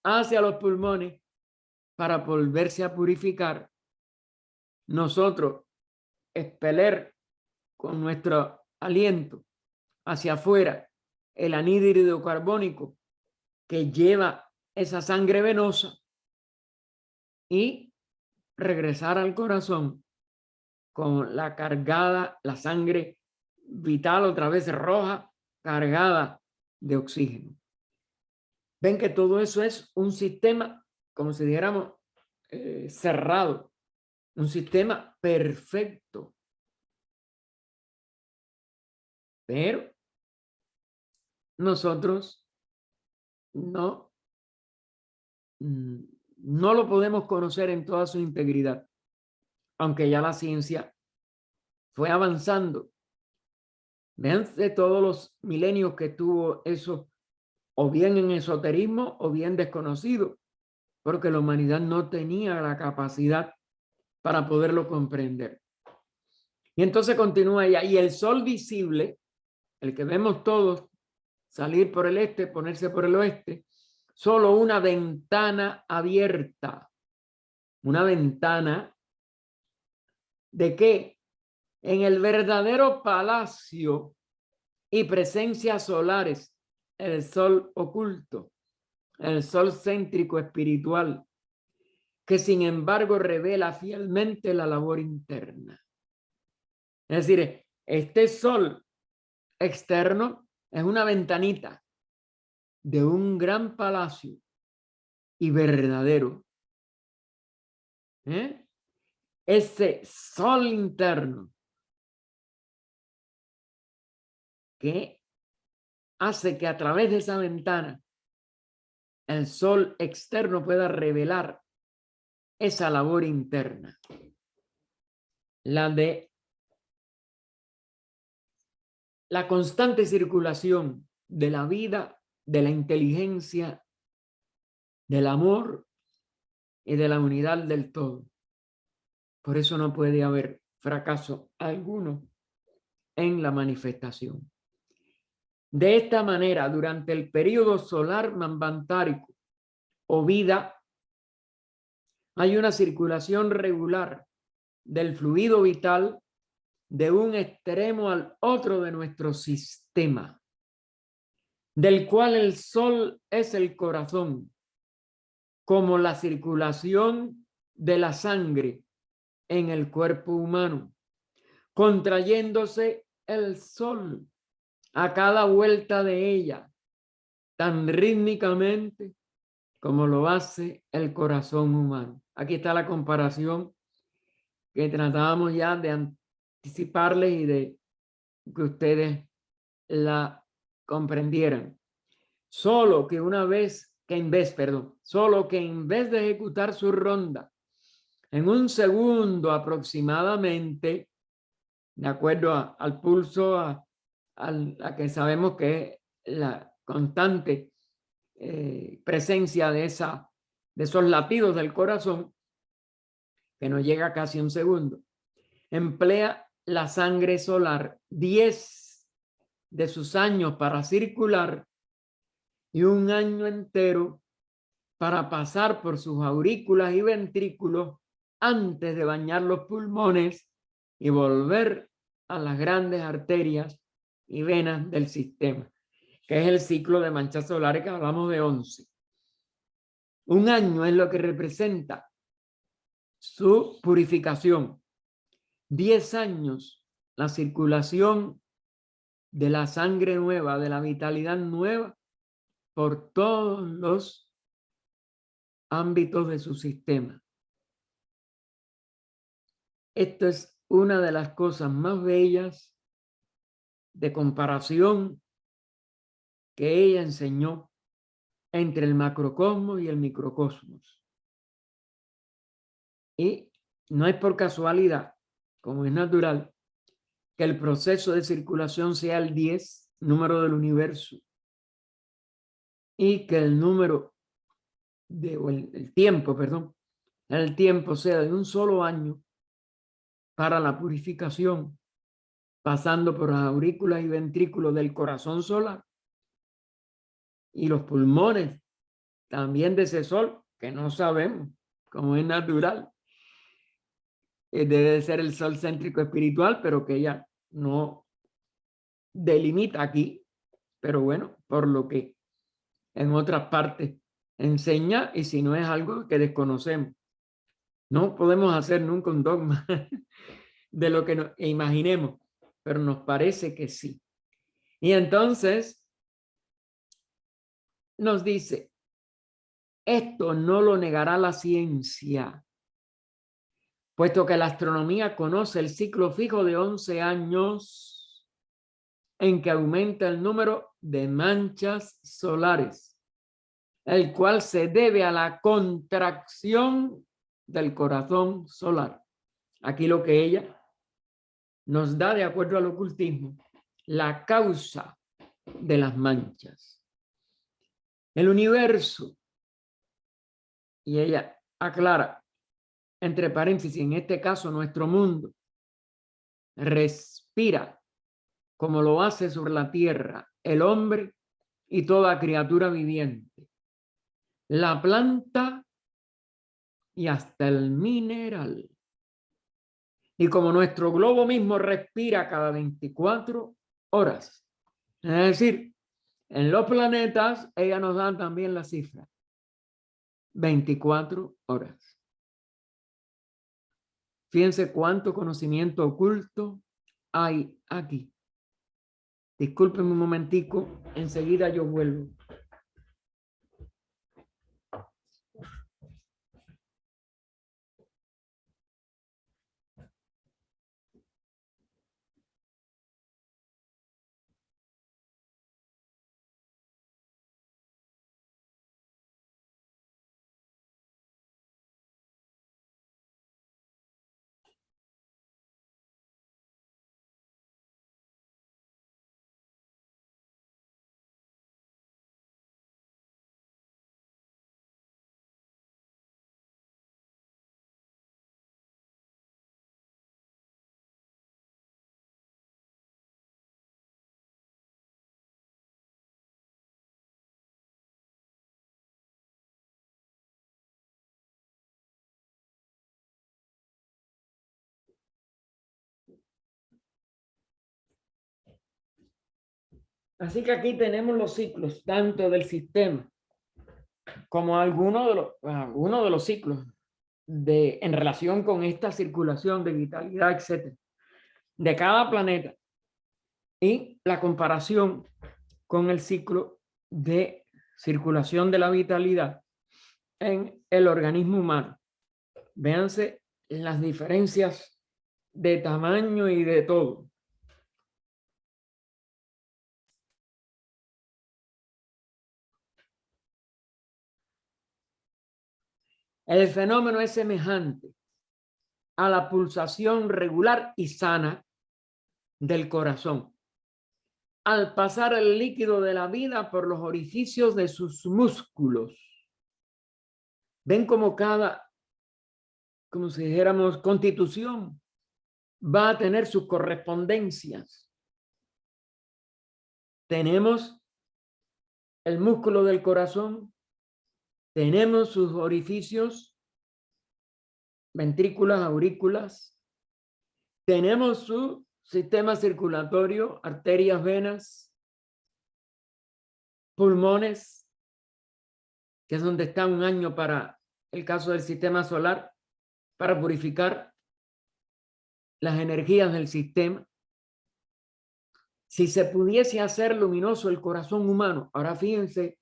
Speaker 1: hacia los pulmones para volverse a purificar. Nosotros expeler con nuestro aliento hacia afuera el anhídrido carbónico que lleva esa sangre venosa y regresar al corazón con la sangre vital otra vez roja, cargada de oxígeno. Ven que todo eso es un sistema, como si dijéramos, cerrado, un sistema perfecto. Pero nosotros no lo podemos conocer en toda su integridad, aunque ya la ciencia fue avanzando. Vean de todos los milenios que tuvo eso, o bien en esoterismo o bien desconocido, porque la humanidad no tenía la capacidad para poderlo comprender. Y entonces continúa ella, y el sol visible, el que vemos todos salir por el este, ponerse por el oeste, solo una ventana abierta. Una ventana de qué? En el verdadero palacio y presencias solares, el sol oculto, el sol céntrico espiritual, que sin embargo revela fielmente la labor interna. Es decir, este sol externo es una ventanita de un gran palacio y verdadero. Ese sol interno que hace que a través de esa ventana el sol externo pueda revelar esa labor interna, la de la constante circulación de la vida, de la inteligencia, del amor y de la unidad del todo. Por eso no puede haber fracaso alguno en la manifestación. De esta manera, durante el período solar manvantárico o vida, hay una circulación regular del fluido vital de un extremo al otro de nuestro sistema, del cual el sol es el corazón, como la circulación de la sangre en el cuerpo humano, contrayéndose el sol a cada vuelta de ella, tan rítmicamente como lo hace el corazón humano. Aquí está la comparación que tratábamos ya de anticiparles y de que ustedes la comprendieran. Solo que en vez de ejecutar su ronda en un segundo aproximadamente, de acuerdo al pulso, a que sabemos que es la constante presencia de esos latidos del corazón, que no llega casi un segundo, emplea la sangre solar 10 de sus años para circular y un año entero para pasar por sus aurículas y ventrículos antes de bañar los pulmones y volver a las grandes arterias y venas del sistema, que es el ciclo de manchas solares que hablamos de 11. Un año es lo que representa su purificación. 10 años la circulación de la sangre nueva, de la vitalidad nueva por todos los ámbitos de su sistema. Esto es una de las cosas más bellas de comparación que ella enseñó entre el macrocosmos y el microcosmos. Y no es por casualidad, como es natural, que el proceso de circulación sea el 10, número del universo, y que el número el tiempo sea de un solo año para la purificación, pasando por las aurículas y ventrículos del corazón solar y los pulmones también de ese sol, que no sabemos cómo es natural. Debe de ser el sol céntrico espiritual, pero que ella no delimita aquí, pero bueno, por lo que en otras partes enseña, y si no es algo que desconocemos. No podemos hacer nunca un dogma de lo que nos imaginemos, pero nos parece que sí. Y entonces nos dice, esto no lo negará la ciencia, puesto que la astronomía conoce el ciclo fijo de 11 años en que aumenta el número de manchas solares, el cual se debe a la contracción del corazón solar. Aquí lo que ella nos da, de acuerdo al ocultismo, la causa de las manchas. El universo, y ella aclara, entre paréntesis, en este caso nuestro mundo, respira como lo hace sobre la tierra el hombre y toda criatura viviente, la planta y hasta el mineral. Y como nuestro globo mismo respira cada 24 horas. Es decir, en los planetas, ella nos da también la cifra. 24 horas. Fíjense cuánto conocimiento oculto hay aquí. Discúlpenme un momentico, enseguida yo vuelvo. Así que aquí tenemos los ciclos, tanto del sistema como algunos de los ciclos en relación con esta circulación de vitalidad, etcétera, de cada planeta, y la comparación con el ciclo de circulación de la vitalidad en el organismo humano. Véanse las diferencias de tamaño y de todo. El fenómeno es semejante a la pulsación regular y sana del corazón al pasar el líquido de la vida por los orificios de sus músculos. Ven como cada, como si dijéramos, constitución va a tener sus correspondencias. Tenemos el músculo del corazón, tenemos sus orificios, ventrículas, aurículas, tenemos su sistema circulatorio, arterias, venas, pulmones, que es donde está un año para el caso del sistema solar, para purificar las energías del sistema. Si se pudiese hacer luminoso el corazón humano, ahora fíjense,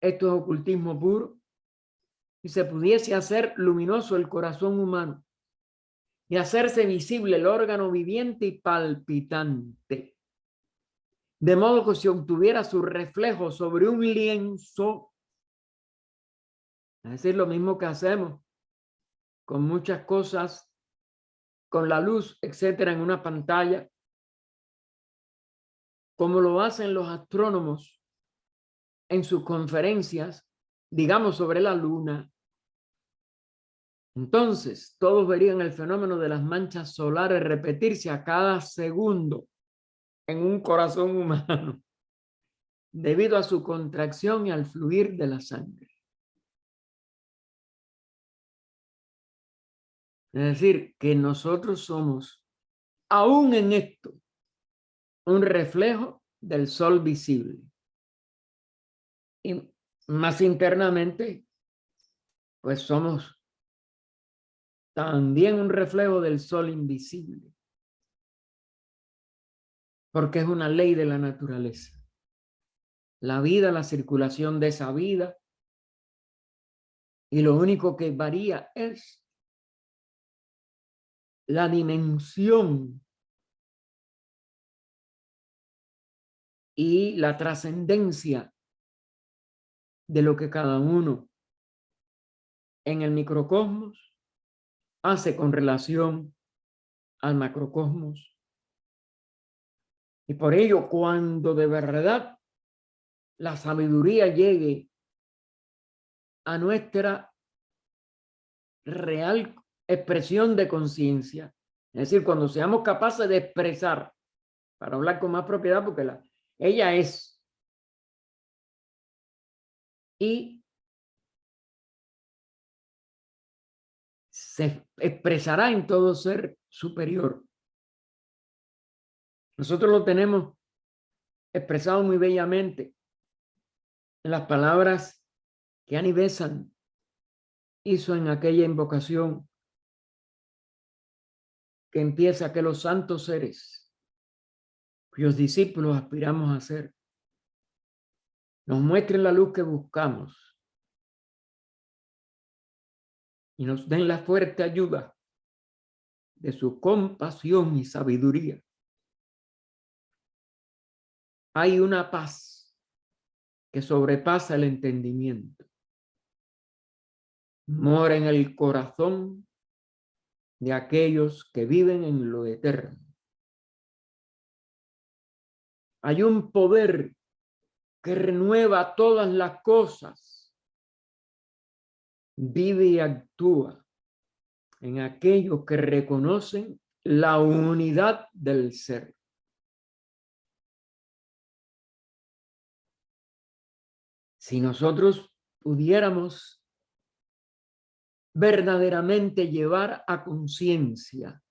Speaker 1: esto es ocultismo puro, si se pudiese hacer luminoso el corazón humano y hacerse visible el órgano viviente y palpitante, de modo que se obtuviera su reflejo sobre un lienzo, es decir, lo mismo que hacemos con muchas cosas, con la luz, etcétera, en una pantalla, como lo hacen los astrónomos en sus conferencias, digamos, sobre la luna. Entonces, todos verían el fenómeno de las manchas solares repetirse a cada segundo en un corazón humano. debido a su contracción y al fluir de la sangre. Es decir, que nosotros somos, aún en esto, un reflejo del sol visible. Y más internamente, pues somos también un reflejo del sol invisible, porque es una ley de la naturaleza. La vida, la circulación de esa vida, y lo único que varía es la dimensión y la trascendencia de lo que cada uno en el microcosmos hace con relación al macrocosmos. Y por ello, cuando de verdad la sabiduría llegue a nuestra real expresión de conciencia, es decir, cuando seamos capaces de expresar, para hablar con más propiedad, porque ella es, y se expresará en todo ser superior. Nosotros lo tenemos expresado muy bellamente en las palabras que Annie Besant hizo en aquella invocación que empieza: que los santos seres cuyos discípulos aspiramos a ser nos muestren la luz que buscamos y nos den la fuerte ayuda de su compasión y sabiduría. Hay una paz que sobrepasa el entendimiento. Mora en el corazón de aquellos que viven en lo eterno. Hay un poder que renueva todas las cosas. Vive y actúa en aquellos que reconocen la unidad del ser. Si nosotros pudiéramos verdaderamente llevar a conciencia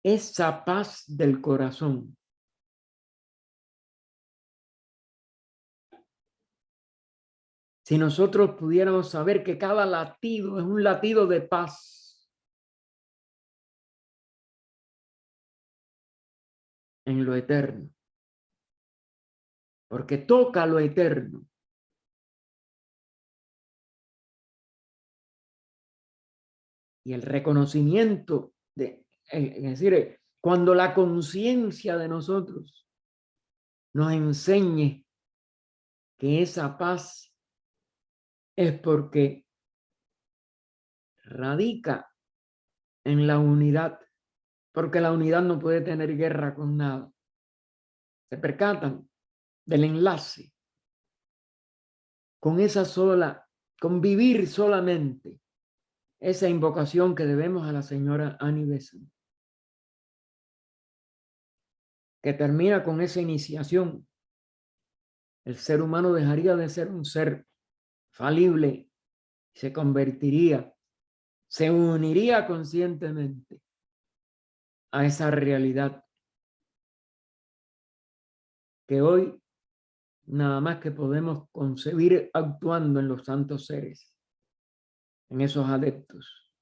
Speaker 1: esa paz del corazón, si nosotros pudiéramos saber que cada latido es un latido de paz en lo eterno, porque toca lo eterno. Y el reconocimiento es decir, cuando la conciencia de nosotros nos enseñe que esa paz es porque radica en la unidad, porque la unidad no puede tener guerra con nada. Se percatan del enlace con esa sola, con vivir solamente esa invocación que debemos a la señora Annie Besant, que termina con esa iniciación. El ser humano dejaría de ser un ser falible, se convertiría, se uniría conscientemente a esa realidad que hoy nada más que podemos concebir actuando en los santos seres, en esos adeptos.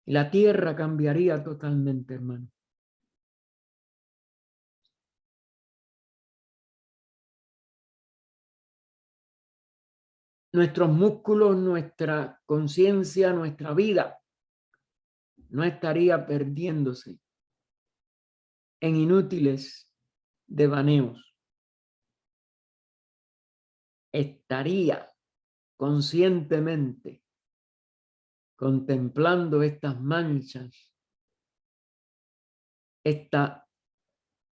Speaker 1: Y la tierra cambiaría totalmente, hermano. Nuestros músculos, nuestra conciencia, nuestra vida no estaría perdiéndose en inútiles devaneos. Estaría conscientemente contemplando estas manchas.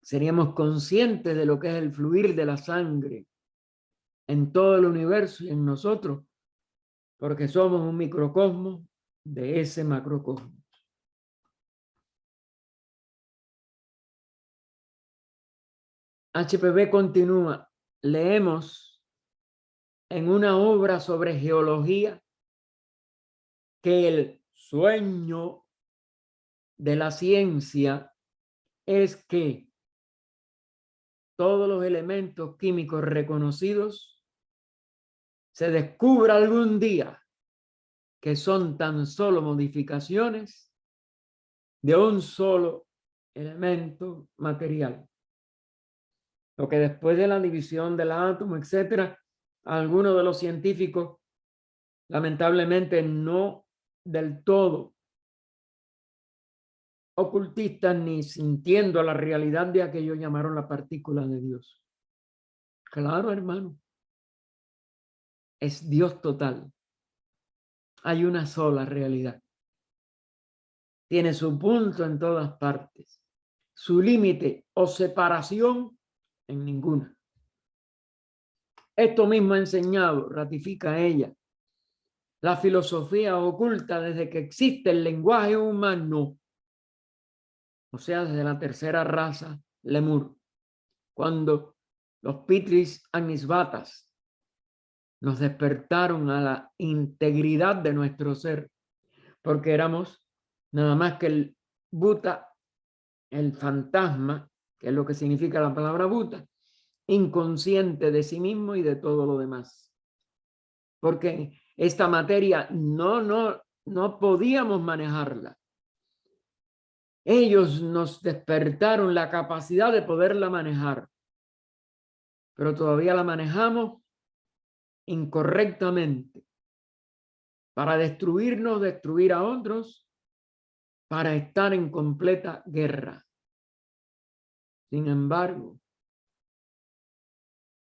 Speaker 1: Seríamos conscientes de lo que es el fluir de la sangre en todo el universo y en nosotros, porque somos un microcosmos de ese macrocosmos. HPB continúa. Leemos en una obra sobre geología que el sueño de la ciencia es que todos los elementos químicos reconocidos se descubra algún día que son tan solo modificaciones de un solo elemento material. Lo que después de la división del átomo, etcétera, algunos de los científicos lamentablemente no del todo ocultistas ni sintiendo la realidad de aquello llamaron la partícula de Dios. Claro, hermano, es Dios total. Hay una sola realidad. Tiene su punto en todas partes, su límite o separación en ninguna. Esto mismo ha enseñado, ratifica ella, la filosofía oculta desde que existe el lenguaje humano, o sea, desde la tercera raza, Lemur, cuando los Pitris Amisvatas nos despertaron a la integridad de nuestro ser, porque éramos nada más que el Bhuta, el fantasma, que es lo que significa la palabra Bhuta, inconsciente de sí mismo y de todo lo demás. Porque esta materia no podíamos manejarla. Ellos nos despertaron la capacidad de poderla manejar, pero todavía la manejamos incorrectamente para destruirnos, destruir a otros, para estar en completa guerra. Sin embargo,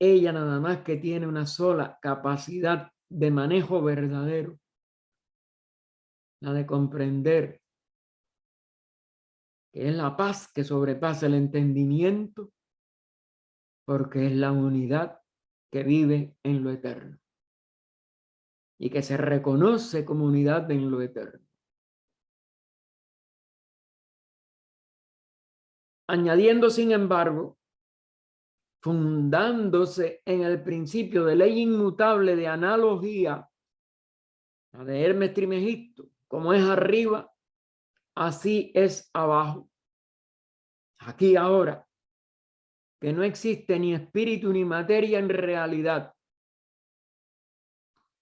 Speaker 1: ella nada más que tiene una sola capacidad de manejo verdadero, la de comprender que es la paz que sobrepasa el entendimiento, porque es la unidad que vive en lo eterno y que se reconoce como unidad en lo eterno. Añadiendo, sin embargo, fundándose en el principio de ley inmutable de analogía, la de Hermes Trismegisto, como es arriba, así es abajo. Aquí ahora, que no existe ni espíritu ni materia en realidad.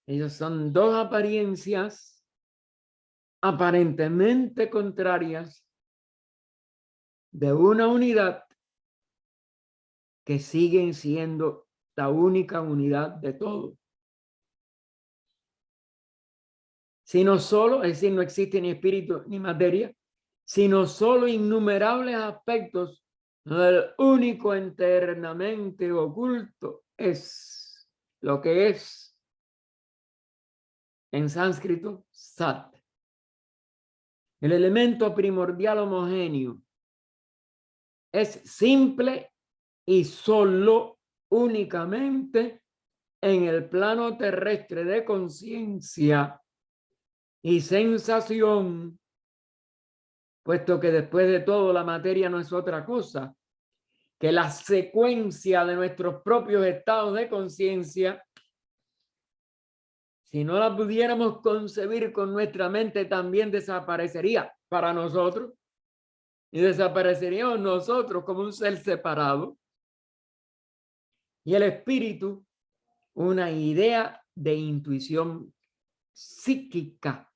Speaker 1: Ellos son dos apariencias aparentemente contrarias de una unidad que siguen siendo la única unidad de todo. Sino solo, es decir, no existe ni espíritu ni materia, sino solo innumerables aspectos del único eternamente oculto es lo que es en sánscrito Sat. El elemento primordial homogéneo es simple y solo únicamente en el plano terrestre de conciencia y sensación, puesto que después de todo la materia no es otra cosa que la secuencia de nuestros propios estados de conciencia. Si no la pudiéramos concebir con nuestra mente, también desaparecería para nosotros y desapareceríamos nosotros como un ser separado. Y el espíritu, una idea de intuición psíquica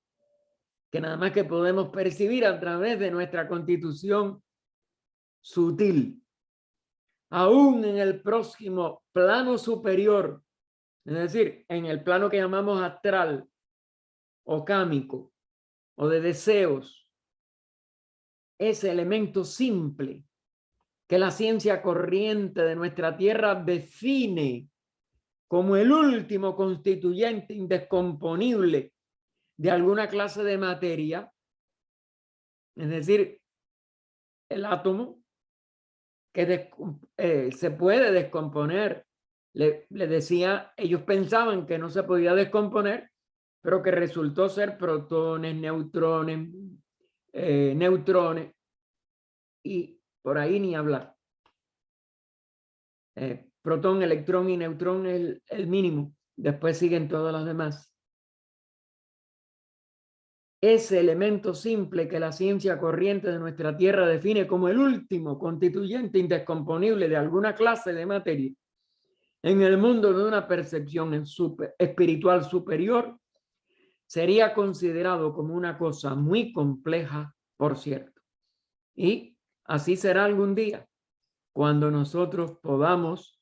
Speaker 1: que nada más que podemos percibir a través de nuestra constitución sutil. Aún en el próximo plano superior, es decir, en el plano que llamamos astral o cámico o de deseos, ese elemento simple que la ciencia corriente de nuestra tierra define como el último constituyente indescomponible de alguna clase de materia, es decir, el átomo, que se puede descomponer. Le decía, ellos pensaban que no se podía descomponer, pero que resultó ser protones, neutrones, neutrones, y por ahí ni hablar. protón, electrón y neutrón es el mínimo. Después siguen todas las demás. Ese elemento simple que la ciencia corriente de nuestra Tierra define como el último constituyente indescomponible de alguna clase de materia, en el mundo de una percepción espiritual superior, sería considerado como una cosa muy compleja, por cierto. Y así será algún día, cuando nosotros podamos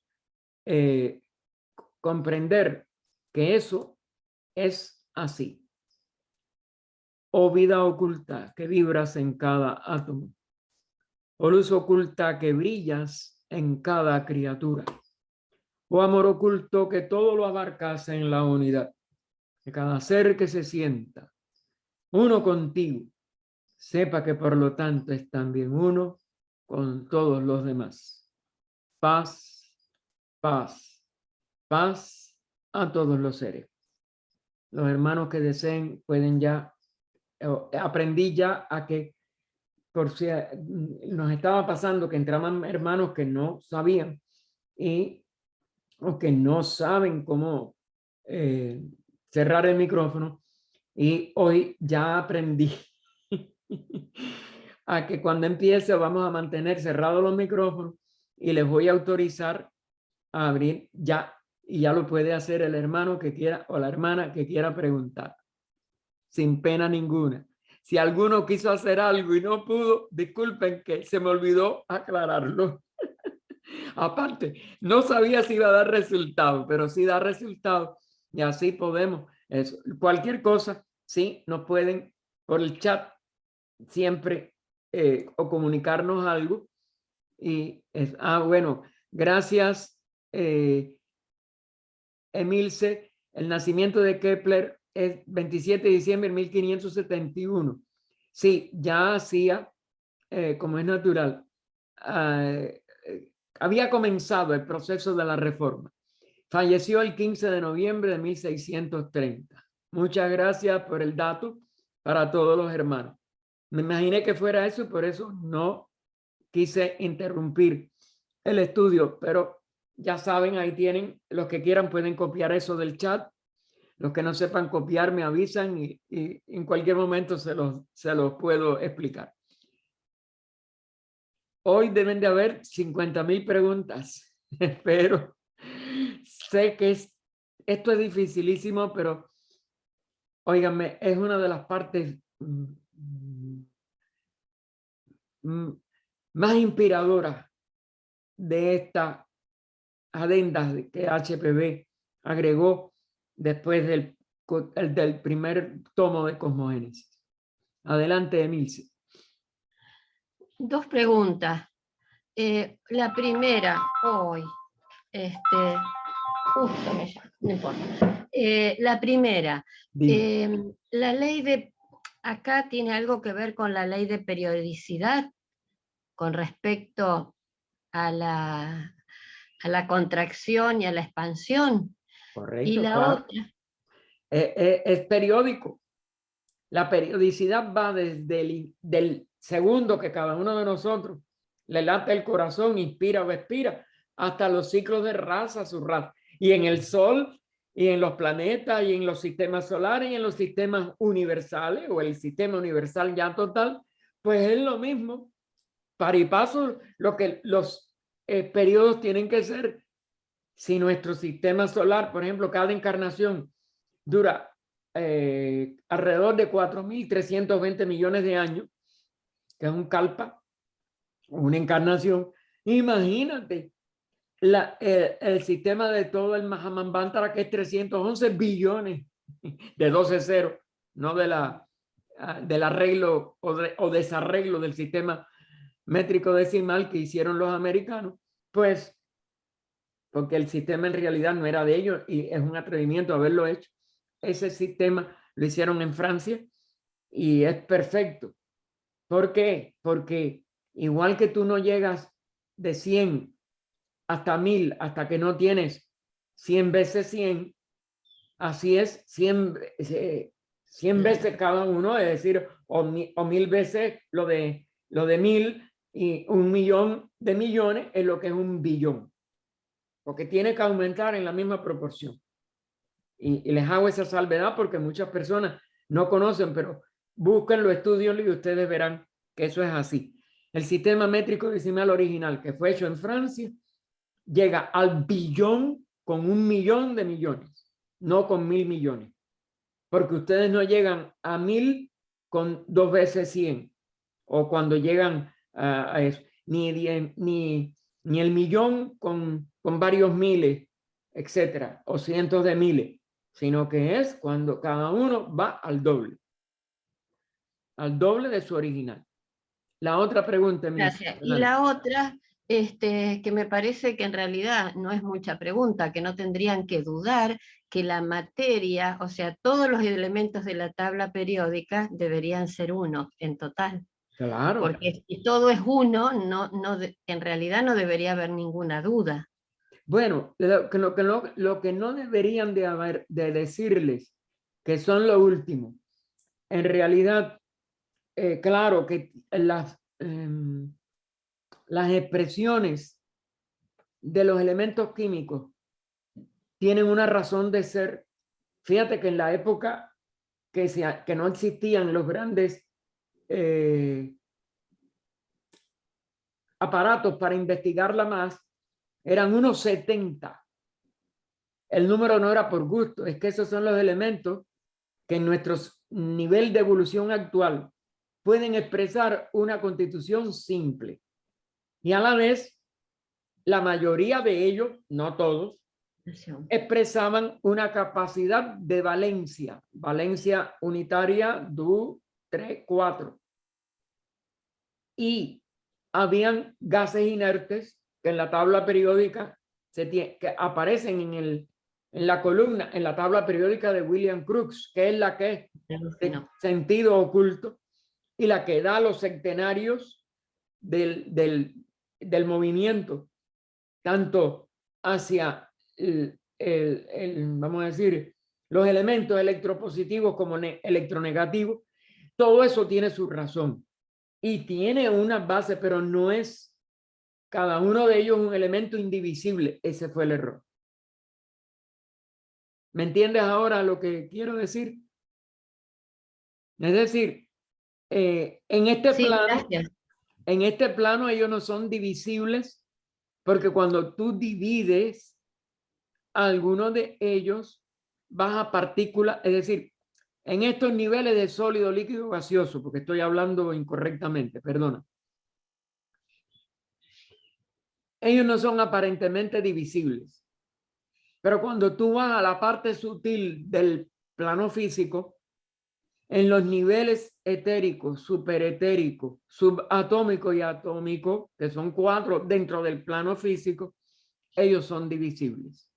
Speaker 1: comprender que eso es así. Oh vida oculta que vibras en cada átomo, oh luz oculta que brillas en cada criatura, oh amor oculto que todo lo abarcas en la unidad, que cada ser que se sienta uno contigo, sepa que por lo tanto es también uno con todos los demás. Paz, paz, paz a todos los seres. Los hermanos que deseen pueden ya, aprendí ya a que, por si nos estaba pasando que entraban hermanos que no sabían o que no saben cómo cerrar el micrófono, y hoy ya aprendí a que cuando empiece vamos a mantener cerrados los micrófonos y les voy a autorizar a abrir ya, y ya lo puede hacer el hermano que quiera o la hermana que quiera preguntar, sin pena ninguna. Si alguno quiso hacer algo y no pudo, disculpen que se me olvidó aclararlo. Aparte, no sabía si iba a dar resultado, pero sí da resultado y así podemos. Eso. Cualquier cosa, sí, nos pueden por el chat siempre o comunicarnos algo. Y es, bueno, gracias, Emilce. El nacimiento de Kepler es 27 de diciembre de 1571. Sí, ya hacía, como es natural, había comenzado el proceso de la reforma. Falleció el 15 de noviembre de 1630. Muchas gracias por el dato para todos los hermanos. Me imaginé que fuera eso y por eso no quise interrumpir el estudio, pero ya saben, ahí tienen, los que quieran pueden copiar eso del chat. Los que no sepan copiar me avisan y en cualquier momento se los puedo explicar. Hoy deben de haber 50,000 preguntas, pero sé que esto es dificilísimo, pero óiganme, es una de las partes más inspiradoras de esta adenda que HPB agregó después del primer tomo de Cosmogénesis. Adelante, Emilce.
Speaker 2: Dos preguntas. La primera, hoy, justo no importa. La primera, la ley de, acá tiene algo que ver con la ley de periodicidad con respecto a la contracción y a la expansión.
Speaker 1: Correcto,
Speaker 2: y la
Speaker 1: claro.
Speaker 2: otra.
Speaker 1: Es periódico. La periodicidad va desde del segundo que cada uno de nosotros le late el corazón, inspira o expira, hasta los ciclos de raza, su raza. Y en el Sol, y en los planetas, y en los sistemas solares, y en los sistemas universales, o el sistema universal ya total, pues es lo mismo. Para y paso, lo que los periodos tienen que ser. Si nuestro sistema solar, por ejemplo, cada encarnación dura alrededor de 4.320 millones de años, que es un kalpa, una encarnación, imagínate el sistema de todo el Mahamambantara, que es 311 billones de 12 ceros, no del arreglo o desarreglo del sistema métrico decimal que hicieron los americanos, pues porque el sistema en realidad no era de ellos y es un atrevimiento haberlo hecho. Ese sistema lo hicieron en Francia y es perfecto. ¿Por qué? Porque igual que tú no llegas de 100 hasta 1000 hasta que no tienes 100 veces 100, así es 100 veces cada uno, es decir, o 1000 veces lo de 1000, y 1 millón de millones es lo que es 1 billón. porque tiene que aumentar en la misma proporción. Y les hago esa salvedad porque muchas personas no conocen, pero búsquenlo, estudienlo y ustedes verán que eso es así. El sistema métrico decimal original que fue hecho en Francia llega al billón con 1 millón de millones, no con 1000 millones, porque ustedes no llegan a 1000 con 2 veces 100 o cuando llegan a eso, ni el millón con varios miles, etcétera, o cientos de miles, sino que es cuando cada uno va al doble de su original. La otra pregunta,
Speaker 2: Gracias. Y la otra, que me parece que en realidad no es mucha pregunta, que no tendrían que dudar que la materia, o sea, todos los elementos de la tabla periódica deberían ser uno en total.
Speaker 1: Claro.
Speaker 2: Porque si todo es uno, en realidad no debería haber ninguna duda.
Speaker 1: Bueno, lo que no deberían de decirles que son lo último. En realidad, claro que las expresiones de los elementos químicos tienen una razón de ser. Fíjate que en la época que no existían los grandes aparatos para investigarla más, eran unos 70. El número no era por gusto, es que esos son los elementos que en nuestro nivel de evolución actual pueden expresar una constitución simple. Y a la vez, la mayoría de ellos, no todos, expresaban una capacidad de valencia unitaria, 2, 3, 4. Y habían gases inertes que en la tabla periódica que aparecen en la columna, en la tabla periódica de William Crookes, que es la que es sentido oculto y la que da los centenarios del movimiento, tanto hacia vamos a decir, los elementos electropositivos como electronegativos. Todo eso tiene su razón y tiene una base, pero no es cada uno de ellos un elemento indivisible. Ese fue el error. ¿Me entiendes ahora lo que quiero decir? Es decir, en este plano ellos no son divisibles, porque cuando tú divides alguno de ellos, vas a partículas, es decir, en estos niveles de sólido, líquido, gaseoso, porque estoy hablando incorrectamente, perdona. Ellos no son aparentemente divisibles. Pero cuando tú vas a la parte sutil del plano físico, en los niveles etéricos, superetérico, subatómico y atómico, que son 4 dentro del plano físico, ellos son divisibles.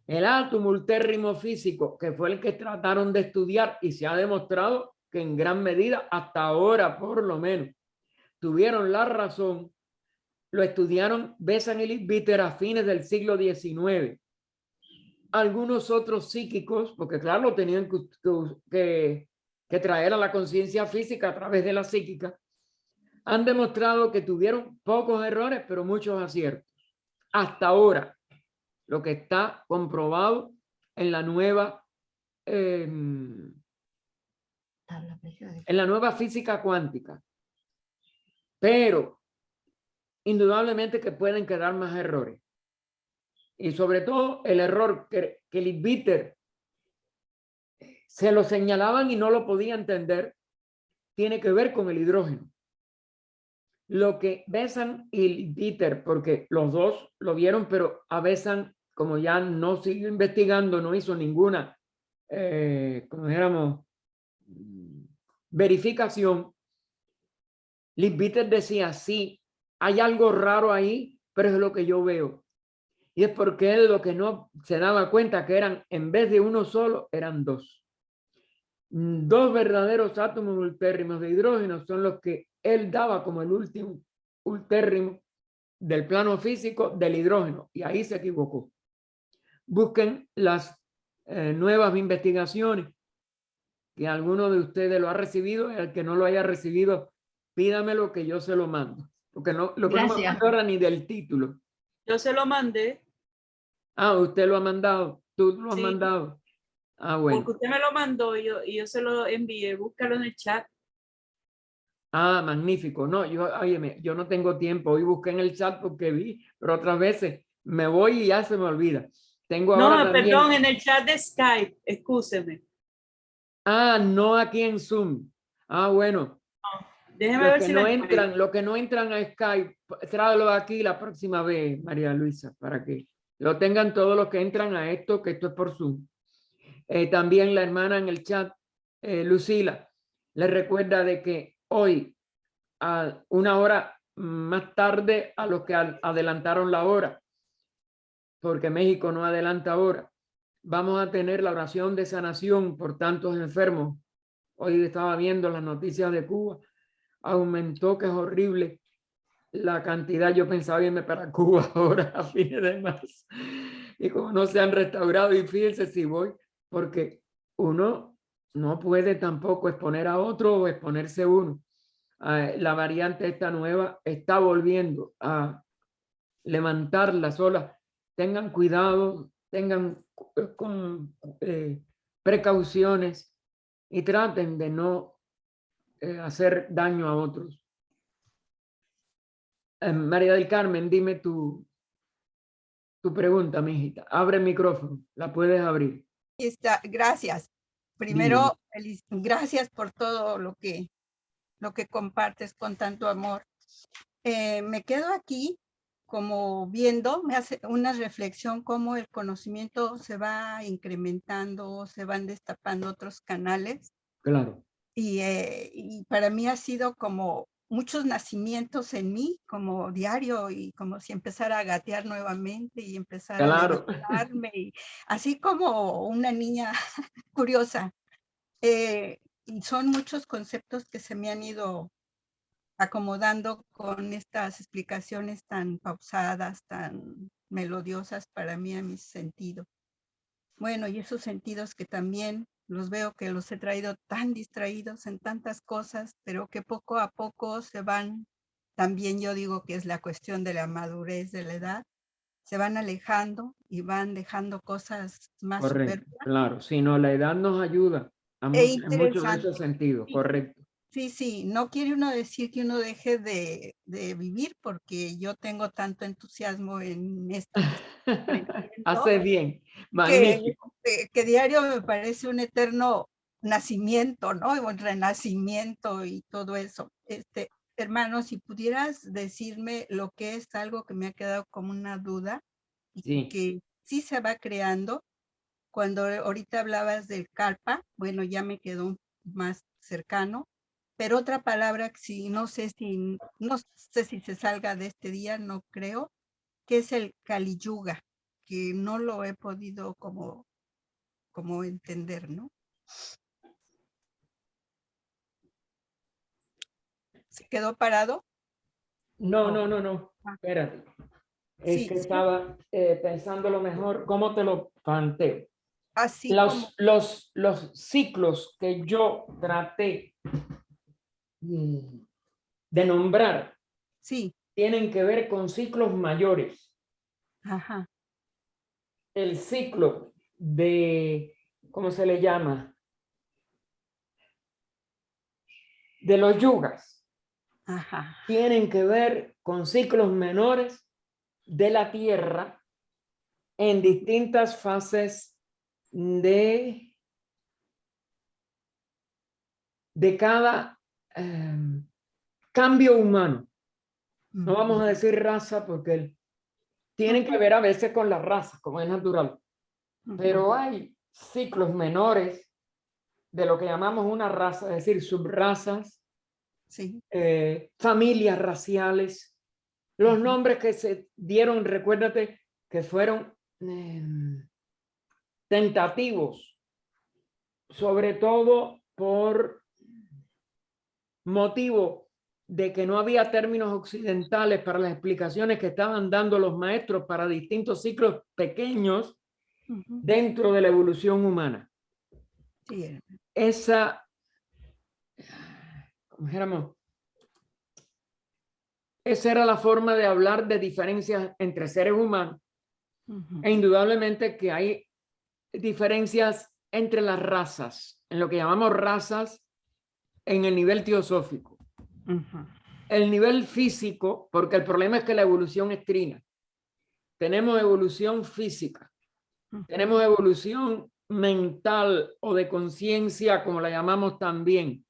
Speaker 1: El átomo ultérrimo físico, que fue el que trataron de estudiar y se ha demostrado que en gran medida, hasta ahora por lo menos, tuvieron la razón, lo estudiaron Besan y Leadbeater a fines del siglo XIX. Algunos otros psíquicos, porque claro, tenían que traer a la conciencia física a través de la psíquica, han demostrado que tuvieron pocos errores, pero muchos aciertos. Hasta ahora, lo que está comprobado en la nueva física cuántica. Pero indudablemente que pueden quedar más errores. Y sobre todo el error que Leadbeater se lo señalaban y no lo podía entender, tiene que ver con el hidrógeno. Lo que Besan y Leadbeater, porque los dos lo vieron, pero a Besan, como ya no siguió investigando, no hizo ninguna, como dijéramos, verificación. Leadbeater decía, sí, hay algo raro ahí, pero es lo que yo veo. Y es porque él lo que no se daba cuenta que eran, en vez de uno solo, eran dos. Dos verdaderos átomos ultérrimos de hidrógeno son los que él daba como el último ultérrimo del plano físico del hidrógeno. Y ahí se equivocó. Busquen las nuevas investigaciones que alguno de ustedes lo ha recibido. El que no lo haya recibido, pídamelo que yo se lo mando. Porque no, lo que no me acuerdo ahora ni del título.
Speaker 3: Yo se lo mandé.
Speaker 1: Ah, usted lo ha mandado. Tú lo has
Speaker 3: Sí.
Speaker 1: mandado. Ah, bueno.
Speaker 3: Porque usted me lo mandó y yo se lo envié. Búscalo en el chat.
Speaker 1: Ah, magnífico. No, óyeme, yo no tengo tiempo. Hoy busqué en el chat porque vi, pero otras veces me voy y ya se me olvida. Tengo ahora
Speaker 3: No,
Speaker 1: también.
Speaker 3: perdón, en el chat de Skype. Excúseme.
Speaker 1: Ah, no aquí en Zoom. Ah, bueno.
Speaker 3: Déjeme
Speaker 1: Los
Speaker 3: ver
Speaker 1: que
Speaker 3: si lo
Speaker 1: no
Speaker 3: encuentro.
Speaker 1: entran, los que no entran a Skype, tráelo aquí la próxima vez, María Luisa, para que lo tengan todos los que entran a esto, que esto es por Zoom. También la hermana en el chat, Lucila, le recuerda de que hoy, a una hora más tarde a los que adelantaron la hora, porque México no adelanta ahora, vamos a tener la oración de sanación por tantos enfermos. Hoy estaba viendo las noticias de Cuba, aumentó, que es horrible la cantidad. Yo pensaba irme para Cuba ahora a fines de marzo, y como no se han restaurado, y fíjense si voy, porque uno no puede tampoco exponer a otro o exponerse uno. La variante esta nueva está volviendo a levantar las olas. Tengan cuidado, tengan con precauciones y traten de no hacer daño a otros. María del Carmen, dime tu pregunta, mijita. Abre el micrófono, la puedes abrir.
Speaker 4: Gracias.
Speaker 1: Dime.
Speaker 4: Primero, gracias por todo lo que compartes con tanto amor. Me quedo aquí como viendo, me hace una reflexión cómo el conocimiento se va incrementando, se van destapando otros canales.
Speaker 1: Claro.
Speaker 4: Y para mí ha sido como muchos nacimientos en mí, como diario, y como si empezara a gatear nuevamente y empezar a levantarme, y así como una niña curiosa. Y son muchos conceptos que se me han ido acomodando con estas explicaciones tan pausadas, tan melodiosas para mí, a mis sentidos. Bueno, y esos sentidos que también los veo que los he traído tan distraídos en tantas cosas, pero que poco a poco se van, también yo digo que es la cuestión de la madurez de la edad, se van alejando y van dejando cosas más superfluas.
Speaker 1: Claro, si no, la edad nos ayuda en muchos de esos sentidos, correcto.
Speaker 4: Sí, no quiere uno decir que uno deje de vivir, porque yo tengo tanto entusiasmo en esto que estoy aprendiendo.
Speaker 1: Hace bien, magnífico.
Speaker 4: Que diario me parece un eterno nacimiento, ¿no? Un renacimiento y todo eso. Hermano, si pudieras decirme lo que es algo que me ha quedado como una duda y
Speaker 1: Sí.
Speaker 4: que sí se va creando. Cuando ahorita hablabas del carpa, bueno, ya me quedó más cercano, pero otra palabra que sí, no sé si se salga de este día, no creo, que es el Kali Yuga, que no lo he podido como entender, ¿no? ¿Se quedó parado?
Speaker 1: No. Espérate. Es
Speaker 4: Sí,
Speaker 1: que
Speaker 4: sí.
Speaker 1: estaba pensando lo mejor, ¿cómo te lo planteo?
Speaker 4: Así como...
Speaker 1: Los ciclos que yo traté de nombrar,
Speaker 4: sí,
Speaker 1: tienen que ver con ciclos mayores.
Speaker 4: ajá,
Speaker 1: El ciclo de, ¿cómo se le llama? De los yugas,
Speaker 4: ajá,
Speaker 1: tienen que ver con ciclos menores de la Tierra en distintas fases de cada cambio humano. No vamos a decir raza porque tienen que ver a veces con la raza, como es natural, pero hay ciclos menores de lo que llamamos una raza, es decir, subrazas,
Speaker 4: sí,
Speaker 1: familias raciales. Los nombres que se dieron, recuérdate que fueron tentativos, sobre todo por motivo de que no había términos occidentales para las explicaciones que estaban dando los maestros para distintos ciclos pequeños dentro de la evolución humana.
Speaker 4: sí.
Speaker 1: Esa, como dijéramos, esa era la forma de hablar de diferencias entre seres humanos, E indudablemente que hay diferencias entre las razas, en lo que llamamos razas en el nivel teosófico. El nivel físico, porque el problema es que la evolución es trina. Tenemos evolución física, tenemos evolución mental o de conciencia, como la llamamos también,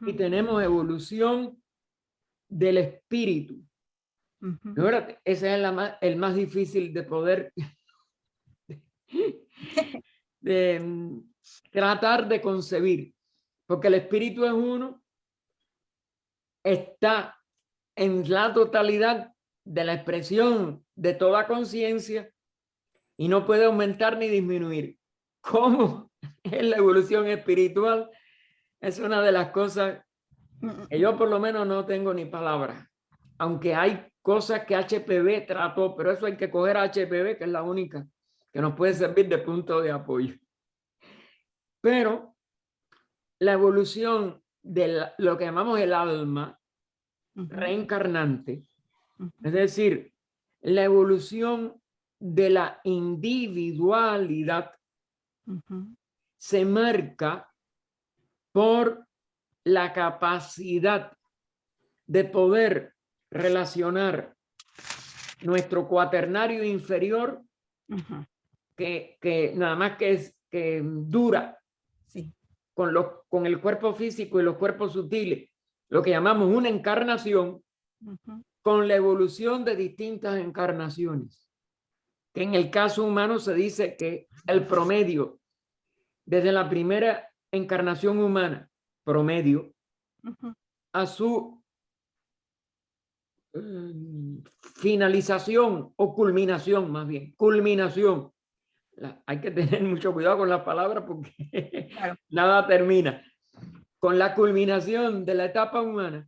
Speaker 1: y tenemos evolución del espíritu. Fíjate, ese es el más difícil de poder tratar de concebir, porque el espíritu es uno, está en la totalidad de la expresión de toda conciencia y no puede aumentar ni disminuir. ¿Cómo es la evolución espiritual? Es una de las cosas que yo por lo menos no tengo ni palabras, aunque hay cosas que HPV trató, pero eso hay que coger a HPV, que es la única que nos puede servir de punto de apoyo. Pero la evolución de lo que llamamos el alma reencarnante, es decir, la evolución de la individualidad, se marca por la capacidad de poder relacionar nuestro cuaternario inferior, que nada más que dura con el cuerpo físico y los cuerpos sutiles, lo que llamamos una encarnación, con la evolución de distintas encarnaciones. Que en el caso humano se dice que el promedio, desde la primera encarnación humana, promedio, a su finalización o culminación, más bien, culminación. Hay que tener mucho cuidado con las palabras porque nada termina. Con la culminación de la etapa humana,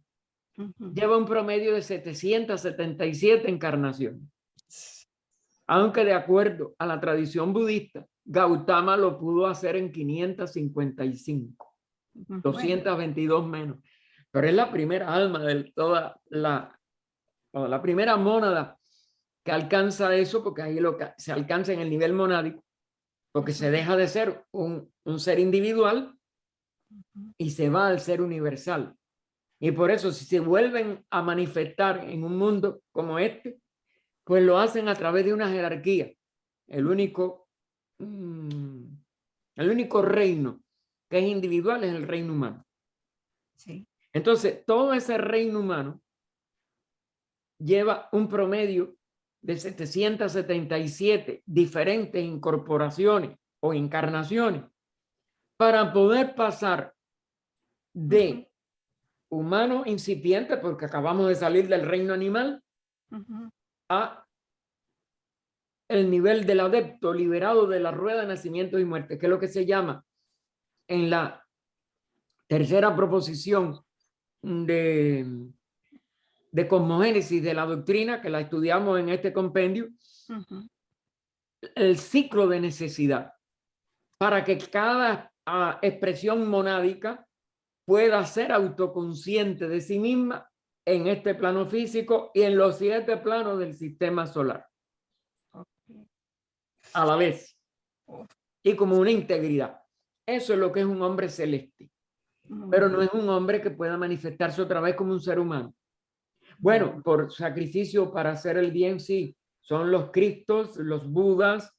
Speaker 1: lleva un promedio de 777 encarnaciones. Aunque de acuerdo a la tradición budista, Gautama lo pudo hacer en 555, 222 menos. Pero es la primera alma de toda la primera mónada que alcanza eso, porque ahí se alcanza en el nivel monádico, porque se deja de ser un ser individual y se va al ser universal. Y por eso, si se vuelven a manifestar en un mundo como este, pues lo hacen a través de una jerarquía. El único reino que es individual es el reino humano.
Speaker 4: Sí.
Speaker 1: Entonces, todo ese reino humano lleva un promedio de 777 diferentes incorporaciones o encarnaciones para poder pasar de humano incipiente, porque acabamos de salir del reino animal, a el nivel del adepto liberado de la rueda de nacimiento y muerte, que es lo que se llama en la tercera proposición de cosmogénesis de la doctrina, que la estudiamos en este compendio, el ciclo de necesidad, para que cada expresión monádica pueda ser autoconsciente de sí misma en este plano físico y en los 7 planos del sistema solar. A la vez. Y como una integridad. Eso es lo que es un hombre celeste. Pero no es un hombre que pueda manifestarse otra vez como un ser humano. Bueno, por sacrificio para hacer el bien, sí. Son los Cristos, los Budas,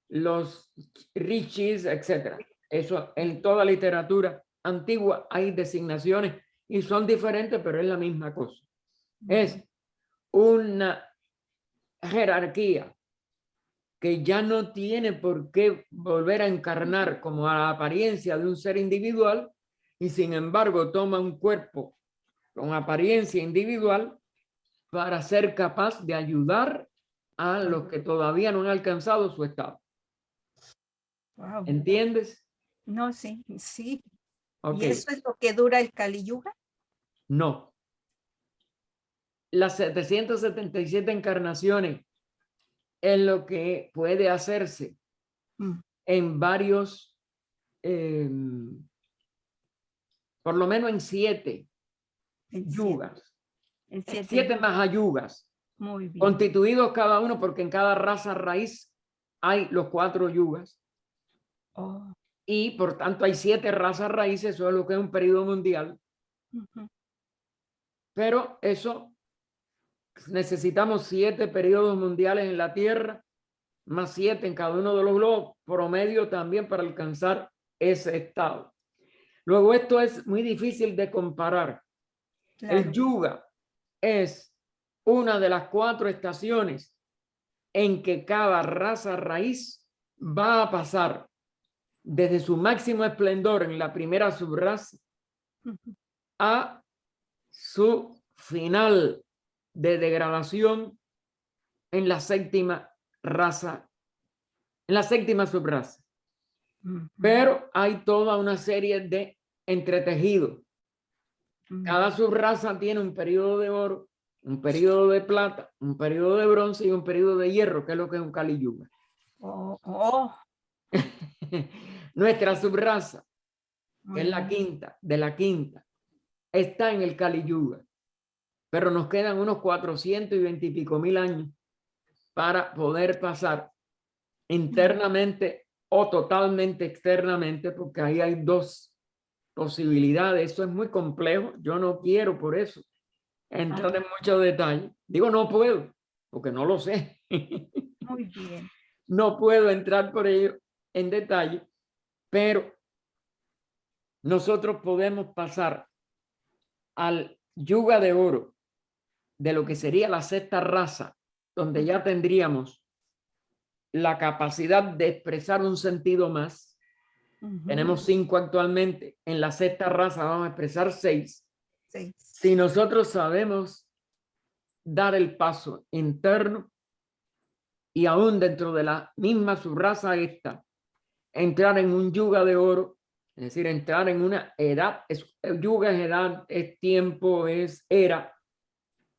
Speaker 1: los Rishis, etc. Eso en toda literatura antigua hay designaciones y son diferentes, pero es la misma cosa. Es una jerarquía que ya no tiene por qué volver a encarnar como a la apariencia de un ser individual y sin embargo toma un cuerpo con apariencia individual para ser capaz de ayudar a los que todavía no han alcanzado su estado.
Speaker 4: Wow.
Speaker 1: ¿Entiendes?
Speaker 4: No, sí, sí.
Speaker 1: Okay.
Speaker 4: ¿Y eso es lo que dura el Kali Yuga?
Speaker 1: No. Las 777 encarnaciones es lo que puede hacerse en varios, por lo menos en 7 yugas. 7 mahayugas.
Speaker 4: Muy bien.
Speaker 1: Constituidos cada uno porque en cada raza raíz hay los 4 yugas.
Speaker 4: Oh.
Speaker 1: Y por tanto hay 7 razas raíces, eso es lo que es un periodo mundial. Pero eso, necesitamos 7 periodos mundiales en la Tierra, más 7 en cada uno de los globos, promedio también para alcanzar ese estado. Luego esto es muy difícil de comparar.
Speaker 4: Claro.
Speaker 1: El yuga es una de las 4 estaciones en que cada raza raíz va a pasar desde su máximo esplendor en la primera subraza a su final de degradación en la 7ª raza, en la 7ª subraza. Pero hay toda una serie de entretejidos. Cada subraza tiene un periodo de oro, un periodo de plata, un periodo de bronce y un periodo de hierro, que es lo que es un Kali Yuga. Nuestra subraza, que es la quinta, de la quinta, está en el Kali Yuga, pero nos quedan unos 420 y pico mil años para poder pasar internamente o totalmente externamente, porque ahí hay 2 posibilidades. Eso es muy complejo. Yo no quiero por eso entrar en mucho detalle. Digo, no puedo, porque no lo sé.
Speaker 4: Muy bien.
Speaker 1: No puedo entrar por ello en detalle, pero nosotros podemos pasar al yuga de oro de lo que sería la 6ª raza, donde ya tendríamos la capacidad de expresar un sentido más. Tenemos 5 actualmente. En la 6ª raza vamos a expresar 6. Si nosotros sabemos dar el paso interno y aún dentro de la misma subraza esta, entrar en un yuga de oro, es decir, entrar en una edad, yuga es edad, es tiempo, es era,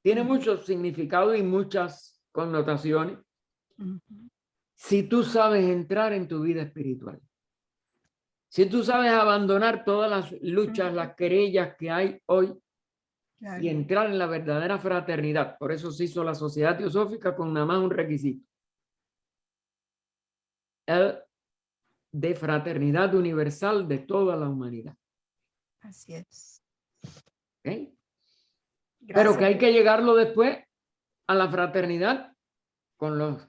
Speaker 1: tiene muchos significados y muchas connotaciones. Si tú sabes entrar en tu vida espiritual, si tú sabes abandonar todas las luchas, las querellas que hay hoy y entrar en la verdadera fraternidad, por eso se hizo la Sociedad Teosófica con nada más un requisito, el de fraternidad universal de toda la humanidad.
Speaker 4: Así es.
Speaker 1: ¿Okay? Pero que hay que llegarlo después a la fraternidad con los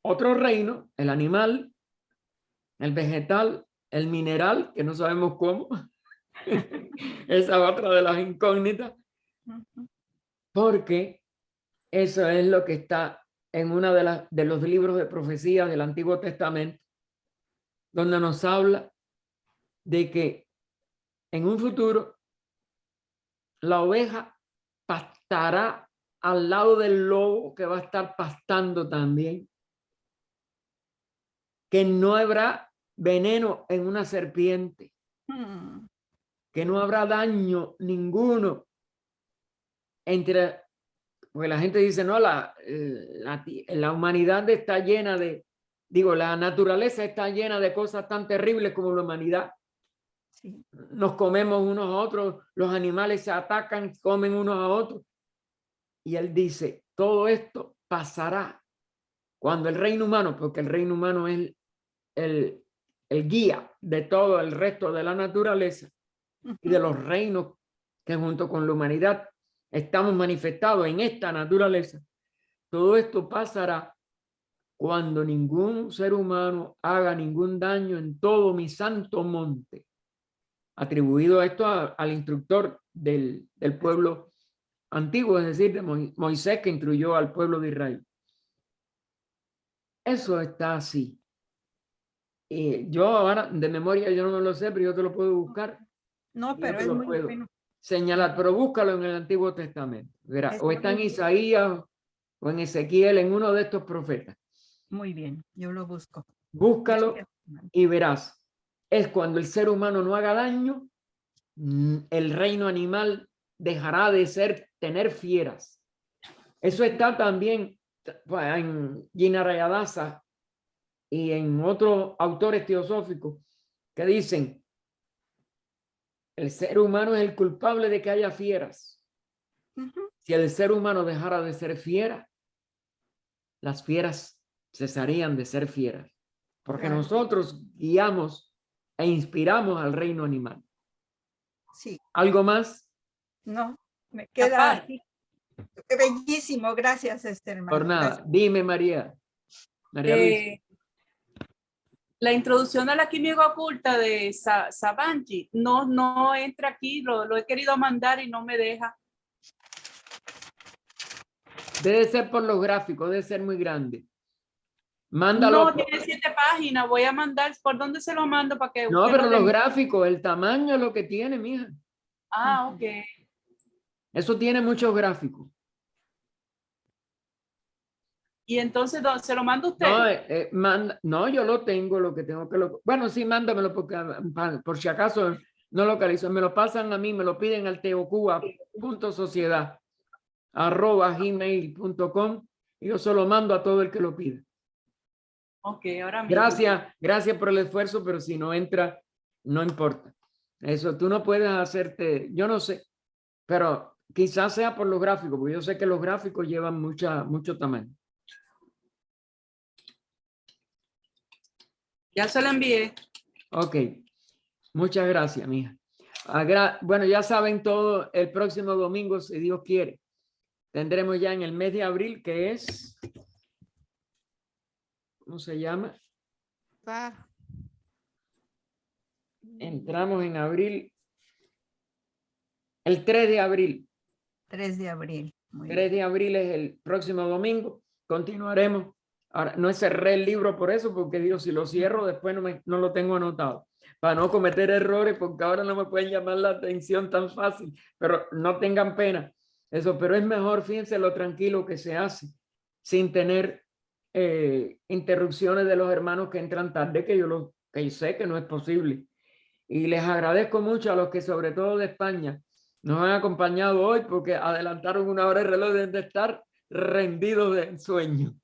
Speaker 1: otros reinos, el animal, el vegetal, el mineral, que no sabemos cómo. Esa es otra de las incógnitas. Porque eso es lo que está en uno de los libros de profecías del Antiguo Testamento, donde nos habla de que en un futuro la oveja pastará al lado del lobo que va a estar pastando también, que no habrá veneno en una serpiente, que no habrá daño ninguno entre, porque la gente dice, no, la humanidad está llena de, la naturaleza está llena de cosas tan terribles como la humanidad. Sí. Nos comemos unos a otros, los animales se atacan, comen unos a otros. Y él dice, todo esto pasará cuando el reino humano, porque el reino humano es el guía de todo el resto de la naturaleza y de los reinos que junto con la humanidad estamos manifestados en esta naturaleza. Todo esto pasará cuando ningún ser humano haga ningún daño en todo mi santo monte. Atribuido esto al instructor del pueblo antiguo, es decir, de Moisés, que instruyó al pueblo de Israel. Eso está así. Y yo ahora de memoria yo no me lo sé, pero yo te lo puedo buscar.
Speaker 4: No, pero es muy bueno.
Speaker 1: Señalar, pero búscalo en el Antiguo Testamento. Verá, o está en Isaías o en Ezequiel, en uno de estos profetas.
Speaker 4: Muy bien, yo lo busco.
Speaker 1: Búscalo y verás. Es cuando el ser humano no haga daño, el reino animal dejará de tener fieras. Eso está también en Jinarayadasa y en otros autores teosóficos que dicen el ser humano es el culpable de que haya fieras. Si el ser humano dejara de ser fiera, las fieras cesarían de ser fieras, porque
Speaker 4: Claro.
Speaker 1: nosotros guiamos e inspiramos al reino animal.
Speaker 4: Sí,
Speaker 1: ¿Algo más?
Speaker 4: no, me
Speaker 3: La
Speaker 4: queda
Speaker 3: paz.
Speaker 4: así. Bellísimo, gracias, hermano.
Speaker 1: Por nada.
Speaker 4: Gracias.
Speaker 1: Dime, María. María Luisa.
Speaker 3: La introducción a la química oculta de Sabanji no entra aquí, lo he querido mandar y no me deja.
Speaker 1: Debe ser por los gráficos, debe ser muy grande. Mándalo.
Speaker 3: No, tiene 7 páginas, voy a mandar, ¿por dónde se lo mando para que
Speaker 1: No,
Speaker 3: usted
Speaker 1: pero
Speaker 3: lo
Speaker 1: los
Speaker 3: dé?
Speaker 1: gráficos, el tamaño es lo que tiene, mija.
Speaker 3: Ah, ok.
Speaker 1: Eso tiene muchos gráficos.
Speaker 3: Y entonces, ¿se lo manda usted?
Speaker 1: No, no, yo lo tengo, lo que tengo que bueno, sí, mándamelo porque por si acaso no localizo. Me lo pasan a mí, me lo piden al teocuba.sociedad@gmail.com y yo se lo mando a todo el que lo pida.
Speaker 3: Ok, ahora mismo.
Speaker 1: Gracias por el esfuerzo, pero si no entra, no importa. Eso, tú no puedes hacerte, yo no sé, pero quizás sea por los gráficos, porque yo sé que los gráficos llevan mucho tamaño.
Speaker 3: Ya se lo envié.
Speaker 1: Ok, muchas gracias, mija. Bueno, ya saben todo, el próximo domingo, si Dios quiere, tendremos ya en el mes de abril, que es, ¿cómo se llama? Entramos en abril, el 3 de abril.
Speaker 4: 3 de abril. Muy
Speaker 1: 3 de abril es el próximo domingo. Continuaremos. Ahora, no cerré el libro por eso, porque digo, si lo cierro, después no lo tengo anotado. Para no cometer errores, porque ahora no me pueden llamar la atención tan fácil. Pero no tengan pena. Eso, pero es mejor, fíjense lo tranquilo que se hace, sin tener interrupciones de los hermanos que entran tarde, que yo sé que no es posible. Y les agradezco mucho a los que, sobre todo de España, nos han acompañado hoy porque adelantaron 1 hora el reloj, deben de estar rendidos de sueño.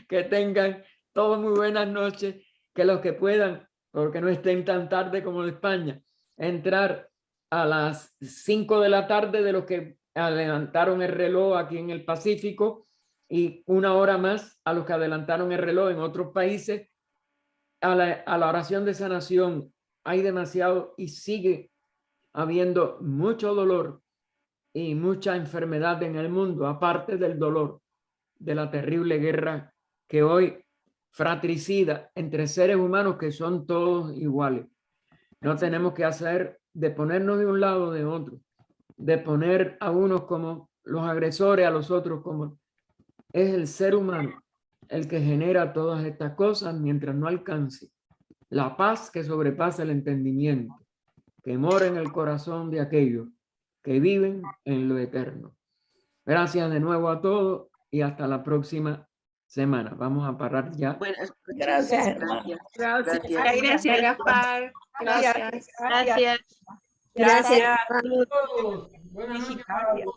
Speaker 1: Que tengan todos muy buenas noches, que los que puedan, porque no estén tan tarde como en España, entrar a las 5 de la tarde de los que adelantaron el reloj aquí en el Pacífico y 1 hora más a los que adelantaron el reloj en otros países a la oración de sanación. Hay demasiado y sigue habiendo mucho dolor y mucha enfermedad en el mundo, aparte del dolor de la terrible guerra que hoy fratricida entre seres humanos que son todos iguales. No tenemos que hacer de ponernos de un lado o de otro, de poner a unos como los agresores, a los otros como... Es el ser humano el que genera todas estas cosas mientras no alcance la paz que sobrepasa el entendimiento, que mora en el corazón de aquellos que viven en lo eterno. Gracias de nuevo a todos y hasta la próxima semana. Vamos a parar ya.
Speaker 5: Buenas noches.
Speaker 2: Gracias.
Speaker 5: Gracias.
Speaker 2: Gracias, Gaspar. Gracias.
Speaker 4: Gracias.
Speaker 3: Gracias.
Speaker 1: Buenas noches.
Speaker 4: Gracias.